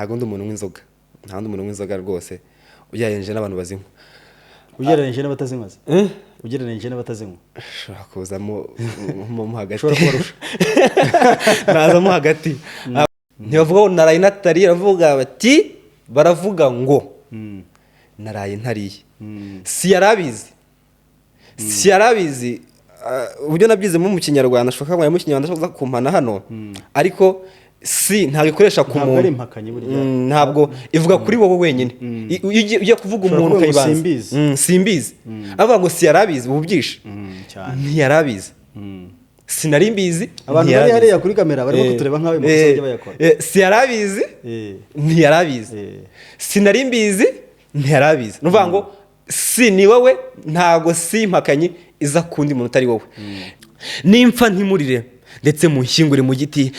ntago ndi umuntu w'inzoga nta ndi umuntu w'inzoga rwose ugereranyije n'abantu bazinywa ugereranyije n'abatazinywa ugereranyije n'abatazinywa ushobora kuzamo mu hagati ushobora kubarusha nazamo hagati ntibavuga ngo naraye natariye baravuga ngo naraye ntariye si yarabizi uburyo nabyizemo mu kinyarwanda ashobora kuba mu kinyarwanda ashobora kumpana hano ariko si ntabwo ikoresha ku muntu ntabwo ivuga kuri wowe wenyine ujya kuvuga umuntu ukayibanza simbizi avuga ngo si yarabizi ububyisha ntiyarabizi sinari mbizi abantu bari hariya kuri kamera barimo kutureba nk'aho amakosa bajya bayakora si yarabizi ntiyarabizi sinari mbizi ntiyarabizi ni ukuvuga ngo si ni wowe ntabwo si impakanyi iza kundi muntu utari wowe nimpfa ntimurire ndetse munshyingure mu giti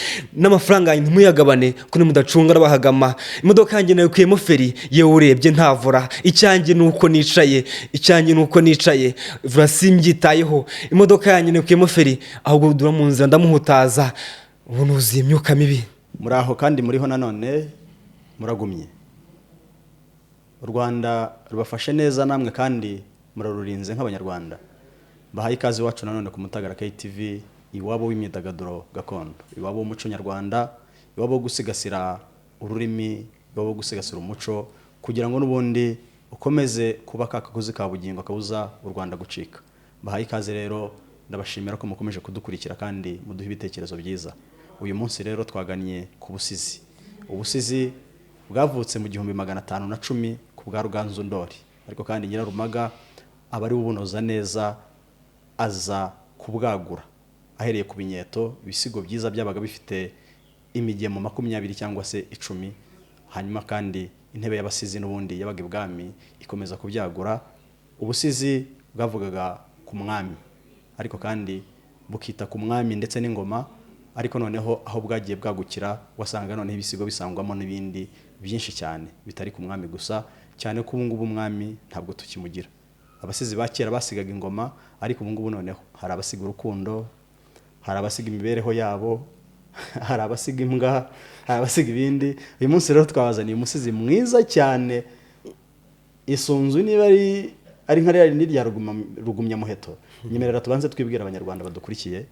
n'amafaranga yanjye ntimuyagabane kuri mudacunga n'abahagama imodoka yanjye nayo kuyemo feri yewe urebye ntavura icyanjye nuko nicaye vura simbyitayeho imodoka yanjye nayo kuyemo feri ahubwo dura mu nzira ndamuhutaza ubu nuzuye imyuka mibi muri aho kandi muriho nanone muragumye u Rwanda rubafashe neza namwe kandi murarurinze nk'abanyarwanda bahaye ikaze iwacu nanone ku Mutagara KTV iwabo w'imyidagaduro gakondo iwabo w'umuco nyarwanda iwabo wo gusigasira ururimi iwabo wo gusigasira umuco kugira ngo n'ubundi ukomeze kuba kakagozi ka bugingo kabuza u Rwanda gucika bahaye ikaze rero ndabashimira ko mukomeje kudukurikira kandi muduha ibitekerezo byiza uyu munsi rero twaganiye ku ubusizi bwavutse mu 1510 ku bwa Ruganzu Ndori ariko kandi Nyirarumaga abari ubunoza neza aza kubwagura ahereye ku binyeto ibisigo byiza byabaga bifite imigemo 20 cyangwa se 10 hanyuma kandi intebe y'abasizi n'ubundi yabaga ibwami ikomeza kubyagura ubusizi bwavugaga ku mwami ariko kandi bukita ku mwami ndetse n'ingoma ariko noneho aho bwagiye bwagukira wasanga noneho ibisigo bisangwamo n'ibindi byinshi cyane bitari ku mwami gusa cyane ko ubungubu umwami ntabwo tukimugira abasizi ba kera basigaga ingoma ariko ubungubu noneho hari abasiga urukundo hari abasiga imibereho yabo hari abasiga imbwa hari abasiga ibindi uyu munsi rero twabazaniye umusizi mwiza cyane isunzu niba ari nka rya rugumya muheto nyemerera tubanze twibwira abanyarwanda badukurikiye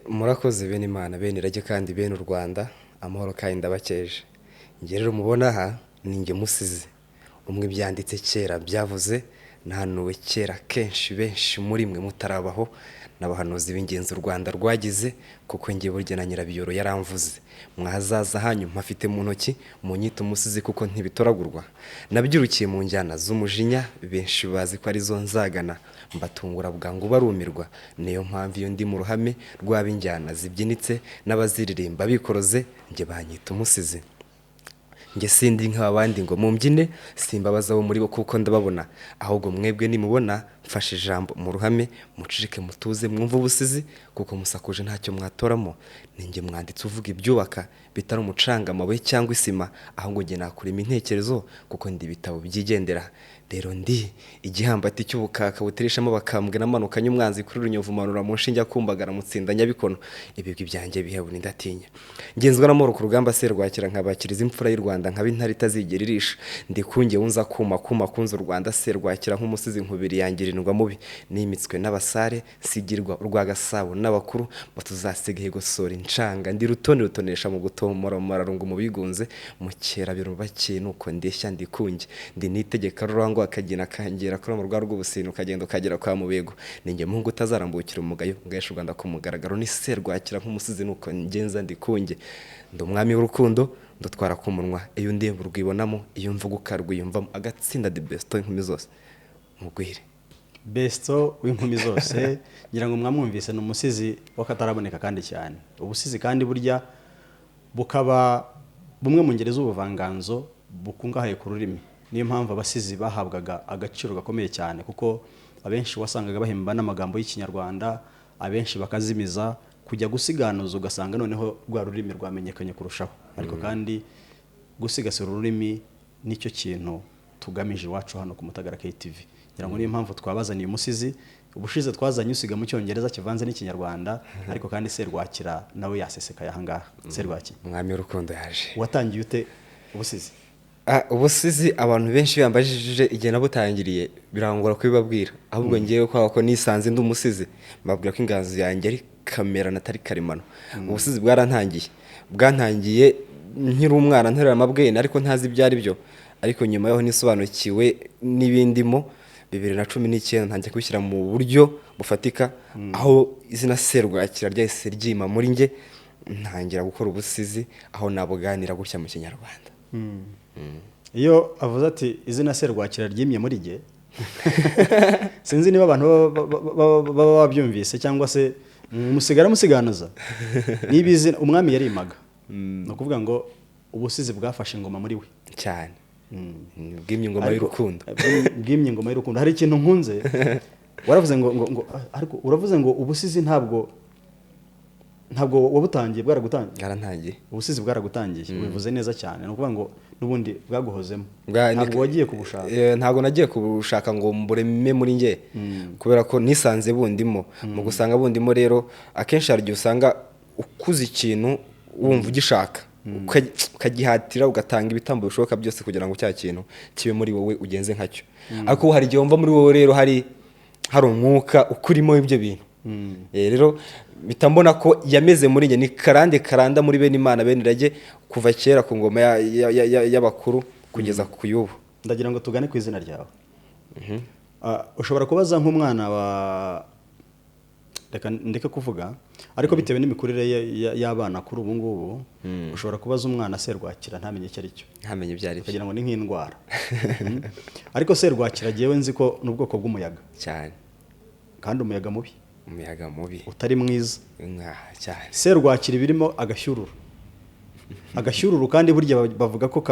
murakoze bene Imana bene irage kandi bene u Rwanda amahoro kandi ndabakeje nge rero mubona aha ni nge musizi umwe byanditse kera byavuze nahanuwe kera kenshi benshi muri mwe mutarabaho n'abahanuzi b'ingenzi u Rwanda rwagize kuko ngiye burya na Nyirabiyoro yaramvuze mwahazaza hanyu mpafite mu ntoki mu nyito umusizi kuko ntibitoragurwa nabyurukiye mu njyana z'umujinya benshi bazi ko ari zo nzagana mbatungura bwangu barumirwa niyo mpamvu iyo ndi mu ruhame rw'abinjyana zibyinitse n'abaziririmba bikoroze nge banyita umusizi nge sindi nk'abandi ngo mumbyine simbabaza bo muri bo kuko ndababona ahubwo mwebwe nimubona mfashe ijambo mu ruhame mucicike mutuze mwumva ubusizi kuko musakuje ntacyo mwatoramo ninge mwanditse uvuga ibyubaka bitari umucanga amabuye cyangwa isima ahubwo nge nakurima intekerezo kuko ndi bitabo byigendera rero ndi igihambati cy'ubukaka butirishamo bakambwe namanukanye umwanzi kuri runyovu manura mu nshinge akumbagara mutsinda nyabikono ibigwi byanjye bihabuna ndatinya ngenzwa namoro ku rugamba serwakira nkabakiriza imfura y'u Rwanda nkabintari tazigera irisha ndi kunge unza kuma kunza u Rwanda serwakira nk'umusizi nkubiri yangirindwa mubi nimitswe n'abasare sigirwa urwa Gasabo n'abakuru batuzasigaye gosora incanga ndi rutonesha mu gutomora mararungu mu bigunze mu kera birubake nuko ndeshya ndi kunge ndi nitegeka rurango akagina kangira kuri mu rwa rw'ubusino kagenda ukagera kwa mubego ninge mungu utazarambukira umugayo ngesha u Rwanda ku mugaragaro ni serwakira nk'umusizi nuko ngenza ndi kunge ndi umwami w'urukundo ndutwara ku munwa iyo ndemba urwibonamo iyo mvuga ukarwiyumvamo agatsinda the best inkumi zose mugwire besto w'inkumi zose ngira ngo mwamwumvise no umusizi wakataraboneka kandi cyane ubusizi kandi burya bukaba bumwe mu ngeri z'ubuvanganzo bukungahaye ku rurimi niyo mpamvu abasizi bahabwaga agaciro gakomeye cyane kuko abenshi wasangaga bahimba n'amagambo y'ikinyarwanda abenshi bakazimiza kujya gusiganuza ugasanga noneho rwa rurimi rwamenyekanye kurushaho ariko kandi gusigasira ururimi nicyo kintu tugamije iwacu hano ku Mutagara KTV ngira ngo niyo mpamvu twabazaniye umusizi ubushize twazanye usiga mu cyongereza kivanze n'ikinyarwanda ariko kandi serwakira nawe yasesekaye aha ngaha serwaki umwami w'urukundo yaje watangiye ute ubusizi? Ubusizi abantu benshi bambajije igihe nabutangiriye birangora kubibabwira, ahubwo ngewe ko nisanze ndi umusizi mbabwira ko inganzo yanjye ari kamera natari karemano. Ubusizi bwantangiye nkiri umwana nterera amabwene ariko ntazi ibyo ari byo, ariko nyuma yaho nisobanukiwe n'ibindimo 2019 ntangiye kubishyira mu buryo bufatika, aho izina Serwakira ryahise ryima muri nge, ntangira gukora ubusizi aho nabuganira gutya mu Kinyarwanda. Iyo avuze ati izina Serwakira ryimye muri nge, sinzi niba abantu baba babyumvise cyangwa se musiganuza. Niba izina umwami yarimaga, no kuvuga ngo ubusizi bwafashe ingoma muri we cyane. Bwimye ingoma y'urukundo. Bwimye ingoma y'urukundo. Hari ikintu nkunze waravuze ngo ariko uravuze ngo ubusizi ntabwo wabutangiye bwaragutangiye. Garantangiye. Ubusizi bwaragutangiye. Ubivuze neza cyane. No kuvuga ngo nubundi bwaguhozemo. Ntabwo wagiye kubushaka. Ntabwo nagiye kubushaka ngo mbureme muri nge, kubera ko nisanze bundimo. Mu gusanga bundimo rero akenshi hari usanga ukuze ikintu wumva ugishaka, ukagihatira ugatanga ibitambo bishoboka byose kugira ngo cya kintu kibe muri wowe ugenze nkacyo. Ariko hari igihe wumva muri wowe rero hari umwuka ukurimo ibyo bintu. Rero bitambona ko yameze muri nge, ni karanda muri bene Imana bene irage kuva kera ku ngoma y'abakuru kugeza ku y'ubu. Ndagira ngo tugane ku izina ryawe. Ushobora kubaza nk'umwana wa reka ndeke kuvuga, ariko bitewe n'imikurire y'abana kuri ubu ngubu, ushobora kubaza umwana Serwakira ntamenye icyo ari cyo, ntamenye ibyo ari byo, kugira ngo ni nk'indwara. Ariko Serwakira jewe nzi ko n'ubwoko bw'umuyaga cyane, kandi umuyaga mubi utari mwiza cyane. Serwakira birimo agashyururu kandi burya bavuga ko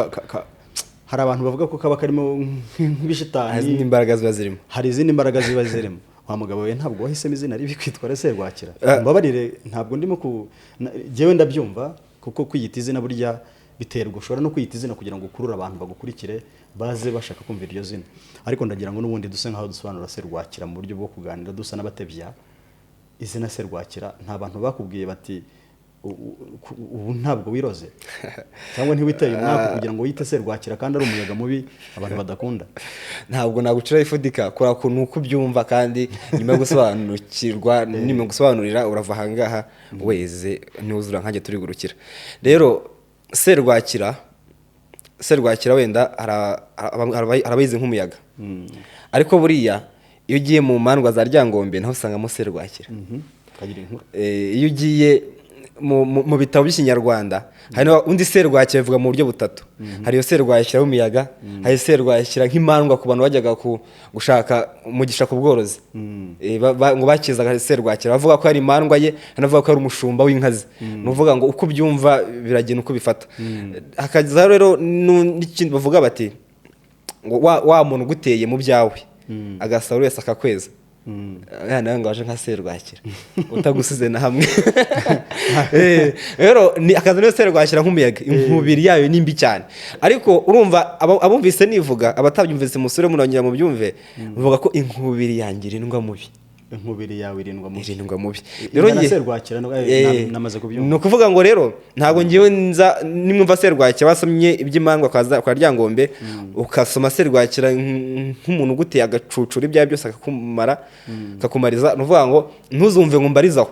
hari abantu bavuga ko kaba karimo nk'ibishitani, hari izindi mbaraga ziba zirimo. Wa mugabo we ntabwo wahisemo izina ribi kwitwara Serwakira. Mbabarire, ntabwo ndimo jewe ndabyumva, kuko kwiyita izina burya biterwa, ushobora no kwiyita izina kugira ngo ukurure abantu bagukurikire baze bashaka kumva iryo zina. Ariko ndagira ngo n'ubundi duse nkaho dusobanura Serwakira mu buryo bwo kuganira dusa n'abatebya. Izina Serwakira nta bantu bakubwiye bati ubu ntabwo wiroze cyangwa ntiwiteye umwaka kugira ngo wite Serwakira kandi ari umuyaga mubi abantu badakunda? Ntabwo nagucira ifudika kora ko nuko byumva, kandi nyuma yo gusobanukirwa nyuma yo gusobanurira urava hangaha weze nuzura nkanjye turi gurukira. Rero Serwakira wenda arabayize nk'umuyaga, ariko buriya iyo ugiye mu mandwa za Ryangombe naho usangamo Serwakira. Iyo ugiye mu bitabo by'Ikinyarwanda hari undi Serwakira bivuga mu buryo butatu. Hari yo Serwakira y'umuyaga, hari Serwakira nk'imandwa ku bantu bajyaga gushaka umugisha ku bworozi, ngo bakizaga Serwakira bavuga ko ari imandwa ye, hanavuga ko ari umushumba w'inkazi. Nuvuga ngo uko byumva biragena uko bifata. Hakaza rero n'ikindi bavuga bati ngo wa muntu guteye mu byawe agasaro wese akakweza, nawe ngo waje nka Serwakira utagusize na hamwe. Rero ni akazi no Serwakira nk'umuyaga, inkubiri yayo nimbi cyane. Ariko urumva abumvise nivuga, abatabyumvise musore munongera mu byumve, bavuga ko inkubiri yangira indwa mubi. Inkubiri yawe irindwa mubi. Rero ngiye Serwakira namaze kubyumva. No kuvuga ngo rero ntago ngiye nimwumva Serwakira wasomye iby'imandwa kwa Ryangombe, ukasoma Serwakira nk'umuntu guteye agacucura ibya byose akakumariza, nuvuga ngo ntuzumve ngo mbarizaho.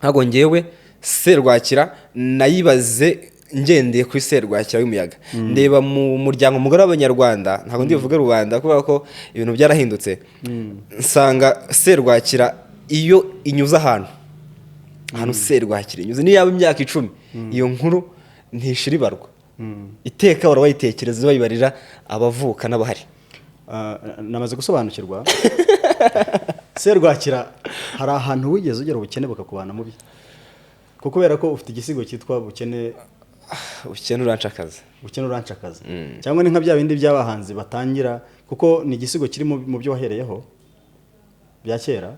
Ntago ngiyewe Serwakira nayibaze ngendeye kuri Serwakira y'umuyaga. Ndeba mu muryango mugari w'Abanyarwanda, ntago ndivuga rubanda kubera ko ibintu byarahindutse. Nsanga Serwakira iyo inyuza ahantu Serwakira inyuze ni yaba imyaka 10, iyo nkuru ntishiribarwa. Iteka urabayitekereza bayibarira abavuka n'abahari. Namaze gusobanukirwa. Serwakira hari ahantu wigeze ugera ubukene bukakubana mubi, kuko kubera ko ufite igisigo cyitwa ubukene urancakaza. Cyangwa ni nka bya bindi by'abahanzi batangira, kuko ni igisigo kiri mu byo wahereyeho bya kera.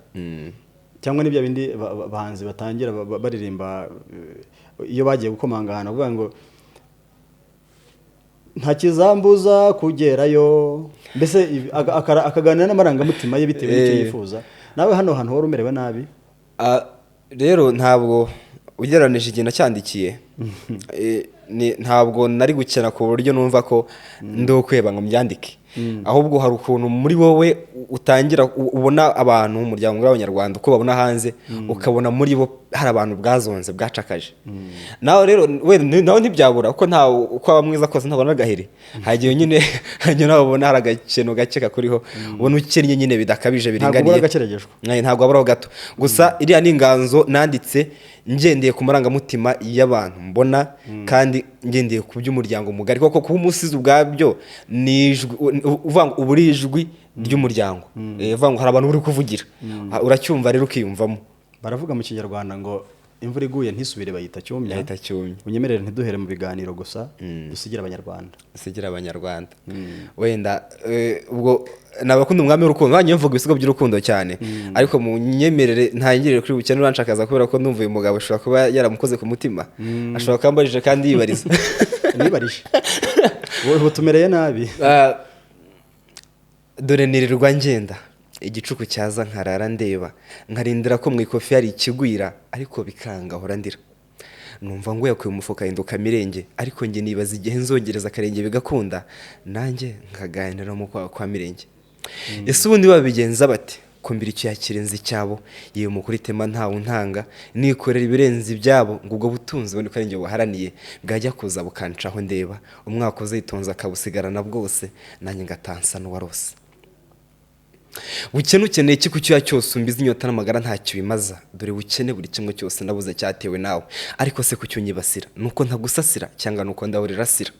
Cyangwa ni bya bindi abahanzi batangira baririmba iyo bagiye gukomanga ahantu, bavuga ngo nta kizambuza kugerayo, mbese akaganira n'amarangamutima ye bitewe n'icyo yifuza. Nawe hano hantu wari umerewe nabi? Rero ntabwo ugereranije igihe nacyandikiye, ntabwo nari gukena ku buryo numva ko ndo kweba ngo mbyandike, ahubwo hari ukuntu muri wowe utangira ubona abantu mu muryango w'abanyarwanda uko babona hanze, ukabona muri bo hari abantu bwazonze bwacakaje. Nawe rero nawe ntibyabura uko uko aba mwiza kose ntabona agaheri, hagiye nyine nawe ubona hari agakeno gake kakuriho, ubona ukennye nyine bidakabije biringaniye, ntabwo aburaho gato. Gusa iriya ni inganzo nanditse ngendeye ku marangamutima y'abantu mbona, kandi ngendeye ku by'umuryango mugari, kuko kuba umusizi ubwabyo ni uba uri ijwi ry'umuryango, hari abantu uri kuvugira, uracyumva rero ukiyumvamo. Baravuga mu Kinyarwanda ngo imvura iguye ntisubire bayita cyumya. Unyemerere ntiduhere mu biganiro gusa, dusigira abanyarwanda. Wenda ubwo nabakunda umwami w'urukundo, banjye mvuga ibisigo by'urukundo cyane, ariko mu nyemerere ntangirire kuri bukene uranshakaza, kubera ko ndumva uyu mugabo ashobora kuba yaramukoze ku mutima, ashobora kwambarije kandi yibariza. Nibarije wowe utumereye nabi. Dore nirirwa ngenda, igicuku cyaza nkarara ndeba, nkarindira ko mu ikofi hari ikigwira, ariko bikanga hora ndira. Numva ngo yakuye umufuka hinduka mirenge, ariko njye nibaza igihe nzongereza akarenge bigakunda, nanjye nkaganira mu kwa mirenge. Ese ubundi babigenza bati kumbira icyo yakirenze icyabo, yewe mukuri tema ntawe untanga, nikorera ibirenze ibyabo, ngo ubwo butunzi bundi ko ari njye buharaniye, bwajya kuza bukancaho ndeba, umwaka uzitonza akabusigarana bwose, nanjye ngatansa n'uwarose. Bukene ukeneye iki ku cyo cyose umbiza inyota n'amagara ntacyo bimaza, dore bukene buri kimwe cyose nabuze cyatewe nawe, ariko se ku cyo unyibasira nuko ntagusasira cyangwa nuko ndahurira asira,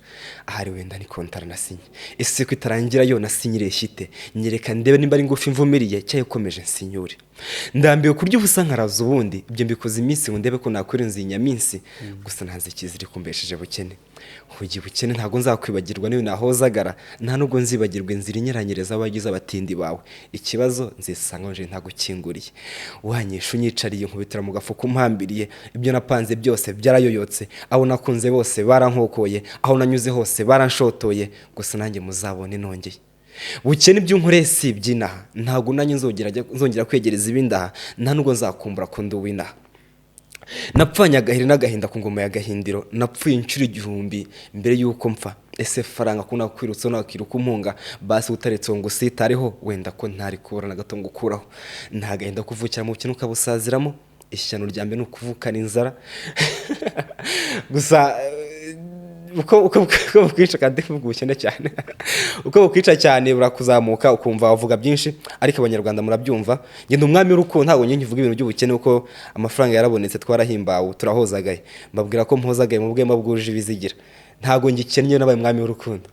ahari wenda ni kontara nasinye, ese ko itarangira yo nasinyire shite, nyereka ndebe nimba ari ngufi mvumiriye cyayo komeje nsinyure. Ndambiwe kurya ubusa nkaraza ubundi, ibyo mbikoze iminsi ngo ndebe ko nakwirenza inyaminsi, gusa ntazi ikiziri kumbesheje bukene. Hugi bukene ntago nzakwibagirwa niyo nahozagara, nta nubwo nzibagirwa inzira inyeranyereza abagize abatindi bawe, ikibazo nzisanga nje ntagukinguriye, wanyisha unyicariye nkubitira mu gafuko umpambiriye, ibyo napanze byose byarayoyotse, aho nakunze bose barankokoye, aho nanyuze hose baranshotoye, gusa nanjye muzabone nongeye. Bukene ibyo unkoreye si iby'inaha, ntago nanjye nzongera kwegereza ibindaha, nta nubwo nzakumbura ko ndi uw'inaha. Napfanye agahiri n'agahinda ku ngoma ya Gahindiro, napfuye inshuro 1000 mbere y'uko mpfa. Ese faranga kuna kwirutse nakiruka umpunga, basi utaretse ngo sitareho, wenda ko ntari kubura na gato ngukuraho. Nta gahinda kuvukira mu bukene ukabusaziramo, ishyano rya mbere n'ukuvukana inzara. Gusa uko bukwica kandi bugukene cyane, uko bukwica cyane burakuzamuka ukumva wavuga byinshi, ariko abanyarwanda murabyumva. Ngende umwami w'urukundo ntago nyine mvuga ibintu by'ubukene, uko amafaranga yarabonetse twarahimbawe turahozagaye, mbabwira ko mpozagaye mu bwema bwuje ibizigira, ntago ngikennye nabaye umwami w'urukundo.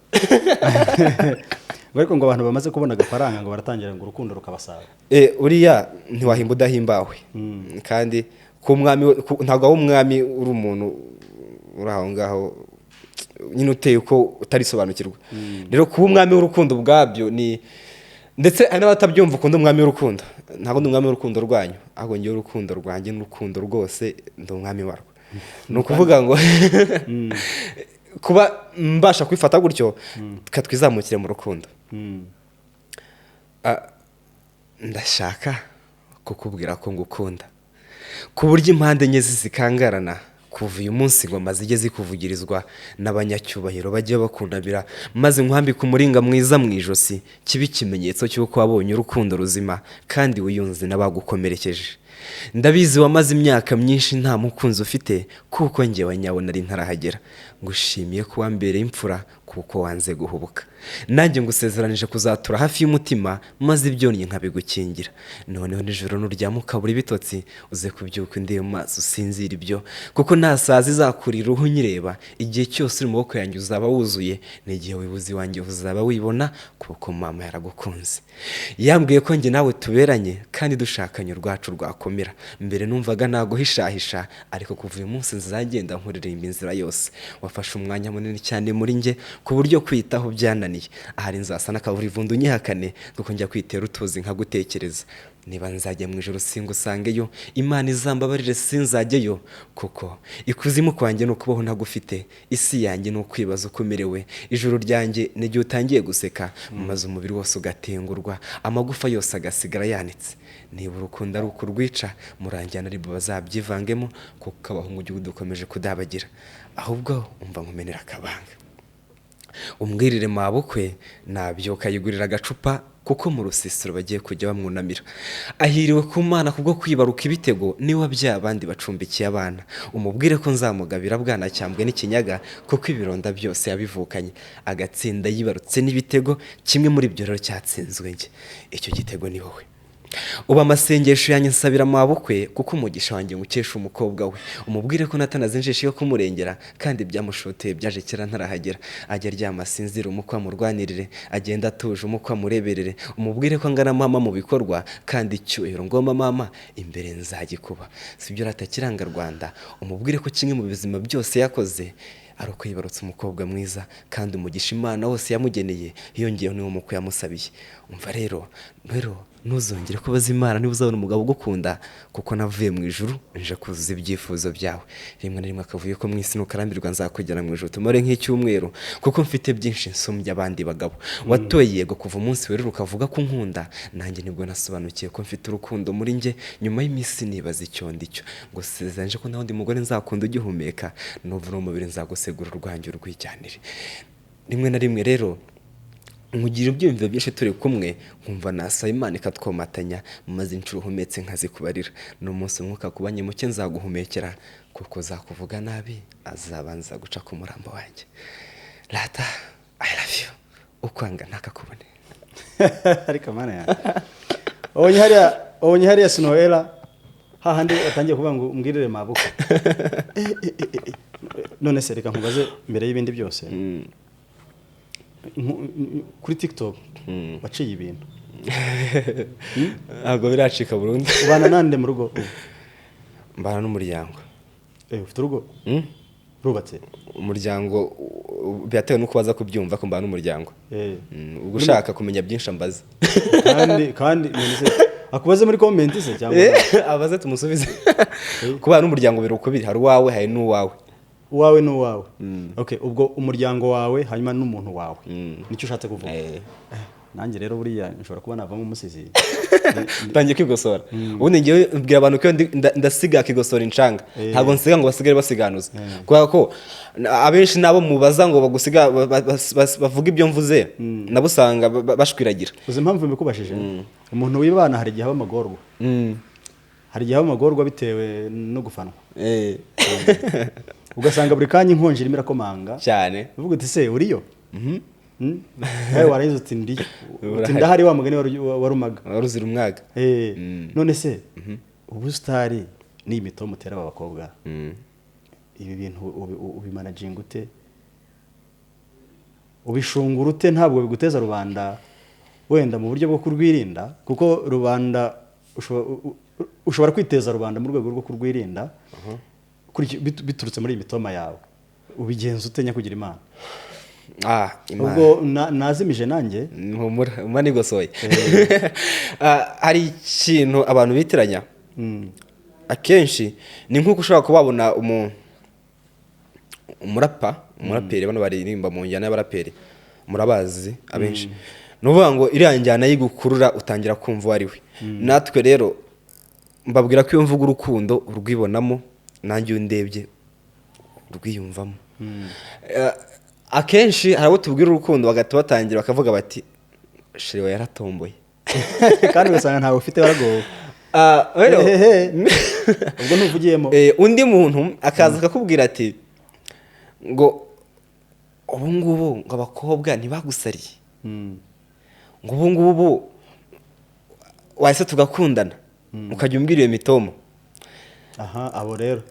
Ariko ngo abantu bamaze kubona agafaranga ngo baratangira ngo urukundo rukabasaba. Uriya ntiwahimba udahimbawe, kandi ku mwami ntago aho umwami uri umuntu uraho ngaho nyine uteye uko utarisobanukirwa. Rero kuba umwami w'urukundo bwabyo ni, ndetse hari n'abatabyumva ukunda umwami w'urukundo, ntabwo ndi umwami w'urukundo rwanyu, ahubwo ngiye urukundo rwanjye n'urukundo rwose ndi umwami warwo. Ni ukuvuga ngo kuba mbasha kwifata gutyo twizamukire mu rukundo. Ndashaka kukubwira ko ngukunda, ku buryo impande enye zikangarana, kuva uyu munsi ngoma zijye zikuvugirizwa n'abanyacyubahiro bajye bakundabira, maze nkwambike umuringa mwiza mu ijosi, kibe ikimenyetso cy'uko wabonye urukundo ruzima kandi wiyunze n'abagukomerekeje. Ndabizi wamaze imyaka myinshi nta mukunzi ufite, kuko njye wanyabona ari ntarahagera. Ngushimiye kuba mbereye imfura kuko wanze guhubuka, nanjye ngusezeranije kuzatura hafi y'umutima, maze ibyonnye nkabigukingira. Noneho nijoro nuryama ukabura ibitotsi, uze kubyuka undeba mu maso usinzira ibyo, kuko nta sazi izakurira uruhu nyireba. Igihe cyose uri mu maboko yanjye uzaba wuzuye, n'igihe wibuze wanjye uzaba wibona, kuko mama yaragukunze. Yambwiye ko njye nawe tuberanye kandi dushakanye urwacu rwakomera. Mbere numvaga naguhishahisha, ariko kuva uyu munsi nzagenda nkuririmba inzira yose. Wafashe umwanya munini cyane muri njye, ku buryo kwitaho byananiye. Ahari nzasa n'akabura ivundu nyihakane, kuko njya kwitera utuzi nkagutekereza. Niba nzajya mu ijoro singusangeyo, Imana izambabarire sinzajyeyo, kuko ikuzimu kwanjye no kubaho ntagufite, isi yanjye no kwibaza uko merewe. Ijoro ryanjye n'igihe utangiye guseka, maze umubiri wose ugatengurwa, amagufa yose agasigara yanitse. Niba urukundo ari ukurwica, muranjyana ari bo bazabyivangemo, kuko abahungu igihugu dukomeje kudabagira. ahubwo umva nkumenera akabanga, umbwirire mabukwe nabyuka yigurira agacupa kuko mu rusisiro bagiye kujya bamwunamira. Ahiriwe ku Mana kubwo kwibaruka ibitego niwe wabyaye abandi bacumbikiye abana. Umubwire ko nzamugabira Bwanacyambwe n'ikinyaga kuko ibironda byose yabivukanye, agatsinda yibarutse n'ibitego, kimwe muri byo rero cyatsinzwe njye. Icyo gitego ni wowe. Uba amasengesho yanjye nsabira mabukwe kuko umugisha wanjye ngukesha umukobwa we. Umubwire ko natanaze injishi yo kumurengera kandi byamushoteye byaje kera ntarahagera. Ajya aryama asinzira umukwe amurwanirire, agenda atuje umukwe amureberere. Umubwire ko angana mama mu bikorwa kandi icyubahiro ngoma mama imbere nzagikuba. Sibyo ratakiranga Rwanda. Umubwire ko kimwe mu bizima byose yakoze ari uko yibarutse umukobwa mwiza kandi umugisha Imana wose yamugeneye hiyongeyeho niwo mukwe yamusabiye. Umva rero ntuzongere kubaza Imana niba uzabona umugabo ugukunda kuko navuye mu ijuru nje kuzuza ibyifuzo byawe. Rimwe na rimwe akavuye ko mu isi nukarambirwa nzakugera mu ijuru tumare nk'icyumweru kuko mfite byinshi nsumbye abandi bagabo. Watoye yego kuva umunsi wera ukavuga ko nkunda, nanjye nibwo nasobanukiye ko mfite urukundo muri njye. Nyuma y'iminsi nibaza icyo ndicyo ngo sezeranje ko naho ndi mugore nzakunda ugihumeka, nuvura umubiri nzagusegura urwanjye urwijyanire. Rimwe na rimwe rero nkugira ibyiyumviro byinshi turi kumwe, nkumva nasaba Imana ikatwomatanya maze inshuro uhumetse nkazikubarira. N'umunsi umwuka kubanye muke nzaguhumekera kuko zakuvuga nabi azabanza guca ku murambo wanjye. Rata I love you, ukwanga ntakakubone. Ariko Mana ya onye hariya Sinoela hahandi atangiye kuvuga ngo umbwirire mabukwe. None se reka nkubaze mbere y'ibindi byose, kuri TikTok waciye ibintu ntabwo biracika burundu. ubana nande mu rugo? Mbana n'umuryango. Ufite urugo? Rubatse? Umuryango byatewe nuko baza kubyumva ko mbana n'umuryango. Ubwo ushaka kumenya byinshi ambaze. kandi akubaze muri comment se cyangwa abaze tumusubize. Kubana n'umuryango biri uko biri, hari uwawe hari n'uwawe. Uwawe n'uwawe. Okay, ubwo umuryango wawe hanyuma n'umuntu wawe nicyo ushatse kuvuga. Nanjye rero buriya nshobora kuba navamo umusizi. Tangiye kwigosora. Ubundi ngiye mbwira abantu ko ndasiga kigosora incanga. Ntabwo nsiga ngo basigare basiganuza. Kubera ko abenshi nabo mubaza ngo bagusiga bavuga ibyo mvuze, nabo usanga bashwiragira. Uzi impamvu mbikubashije? Umuntu wibana hari igihe aba amagorwa. Hari igihe aba amagorwa bitewe no gufanwa. Ugasanga buri kanya inkonje irimo irakomanga cyane. Uvuga uti se uriyo? Nawe warayize uti ndiyo. Uti ndahari wa mugani warumaga. Waruzira umwaga. None se ubusitari ni imito mutera abakobwa. Ibi bintu ubimanaging ute? Ubishungura ute? Ntabwo biguteza rubanda wenda mu buryo bwo kurwirinda, kuko rubanda ushobora kwiteza rubanda mu rwego rwo kurwirinda biturutse muri imitoma yawe. Ubigenza utenya kugira Imana? Ubwo nazimije nanjye umva nigosoye. Hari ikintu abantu bitiranya akenshi, ni nk'uko ushobora kubabona umuraperi, bano baririmba mu njyana y'abaraperi murabazi abenshi, nuvuga ngo iriya njyana y'igukurura utangira kumva uwo ari we. Natwe rero mbabwira ko iyo mvuga urukundo urwibonamo, nanjye undebye urwiyumvamo. Akenshi hari abo tubwira urukundo bagahita batangira bakavuga bati shiriwe yaratomboye. Kandi ugasanga ntawe ufite waragowe. Ubwo ntuvugiyemo. Undi muntu akaza akakubwira ati ngo ubu ngubu ngo abakobwa ntibagusariye, ngo ubu ngubu wahise tugakundana ukajya umbwira iyo mitomo. Abo rero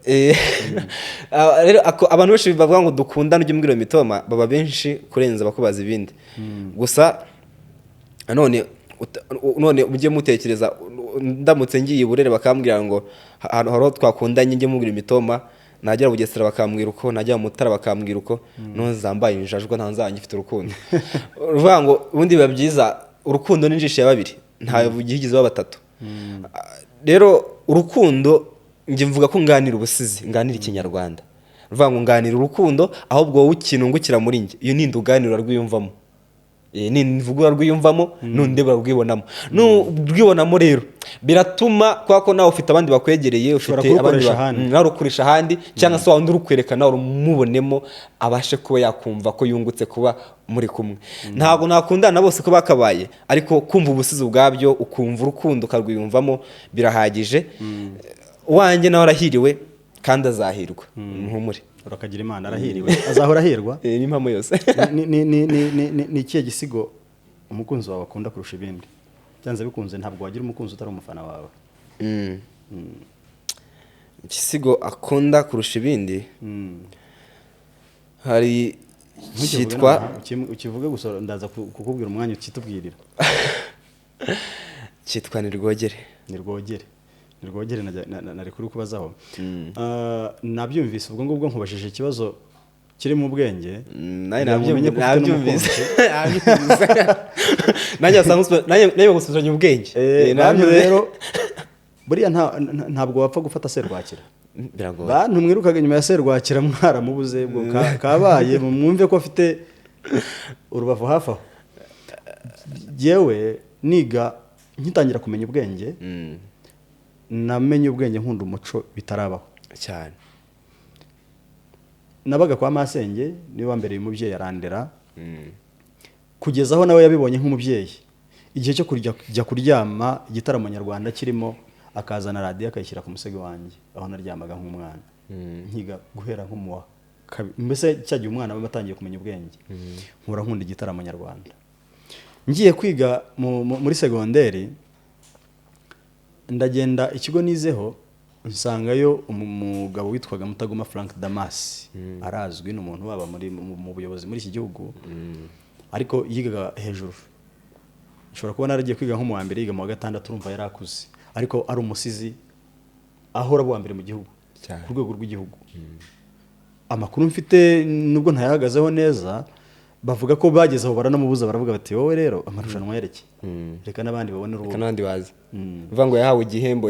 abantu benshi bavuga ngo dukundana ujye umbwira iyo mitoma baba benshi kurenza bakubaza ibindi. Gusa none ujye mutekereza, ndamutse ngiye Burere bakambwira ngo haro twakundanye njye mubwira imitoma, najya Bugesera bakambwira uko, najya mu Mutara bakambwira uko, no zambaye injajwa nta nzanye ifite urukundo. Uvuga ngo ubundi biba byiza, urukundo n'injishi ya babiri ntawe gihigize wa batatu. Rero urukundo njye mvuga ko nganira ubusizi, nganira ikinyarwanda. Uvuga ngo nganira urukundo ahubwo wowe ikintu ngukira muri njye, iyo nindi uganira rwiyumvamo. nivuga urwiyumvamo n'undi barwibonamo n'urwibonamo rero biratuma kwa ko nawe ufite abandi bakwegereye ufite abandi nawe urukoresha ahandi cyangwa se wandi urukwereka nawe urumubonemo abashe kuba yakumva ko yungutse kuba muri kumwe ntabwo nakundana bose ko bakabaye ariko kumva ubusizi ubwabyo ukumva urukundo ukarwiyumvamo birahagije wanjye nawe arahiriwe kandi azahirwa ntumure urakagira imana arahiriwe azahora ahirwa n'impamo yose ni ikihe gisigo umukunzi wawe akunda kurusha ibindi byanze bikunze ntabwo wagira umukunzi utari umufana wawe igisigo akunda kurusha ibindi hari cyitwa ukivuge gusa ndaza kukubwira umwanya ukitubwirira cyitwa Nirwogere nari kuri kubazaho nabyumvise ubwo ngubwo nkubajije ikibazo kiri mu bwenge nabyumvise nanjye gusuzanya ubwenge nabyo rero buriya ntabwo wapfa gufata serwakira bantu mwirukaga inyuma ya serwakira mwaramubuze kabaye mwumve ko afite urubavu hafi aho yewe niga nkitangira kumenya ubwenge namenye ubwenge nkunda umuco bitarabaho cyane nabaga kwa masenge niwe wambereye umubyeyi arandera kugeza aho nawe yabibonye nk'umubyeyi igihe cyo kujya kuryama igitaramo nyarwanda kirimo akazana radiyo akayishyira ku musego wanjye aho naryamaga nk'umwana nkiga guhera nk'umuwa mbese cyagiye umwana we batangiye kumenya ubwenge nkura nkunda igitaramo nyarwanda ngiye kwiga muri segonderi ndagenda ikigo nizeho nsangayo umugabo witwaga Mutagoma Frank Damas arazwi n'umuntu waba mu buyobozi muri iki gihugu ariko yigaga hejuru nshobora kuba naragiye kwiga nko mu wa mbere yiga mu wa gatandatu urumva yarakuze ariko ari umusizi ahora abo wa mbere mu gihugu ku rwego rw'igihugu amakuru mfite nubwo ntayahagazeho neza bavuga ko bageze aho baranamubuza baravuga bati wowe rero amarushanwa yereke reka n'abandi babone urubuga n'abandi bazi uvuga ngo yahawe igihembo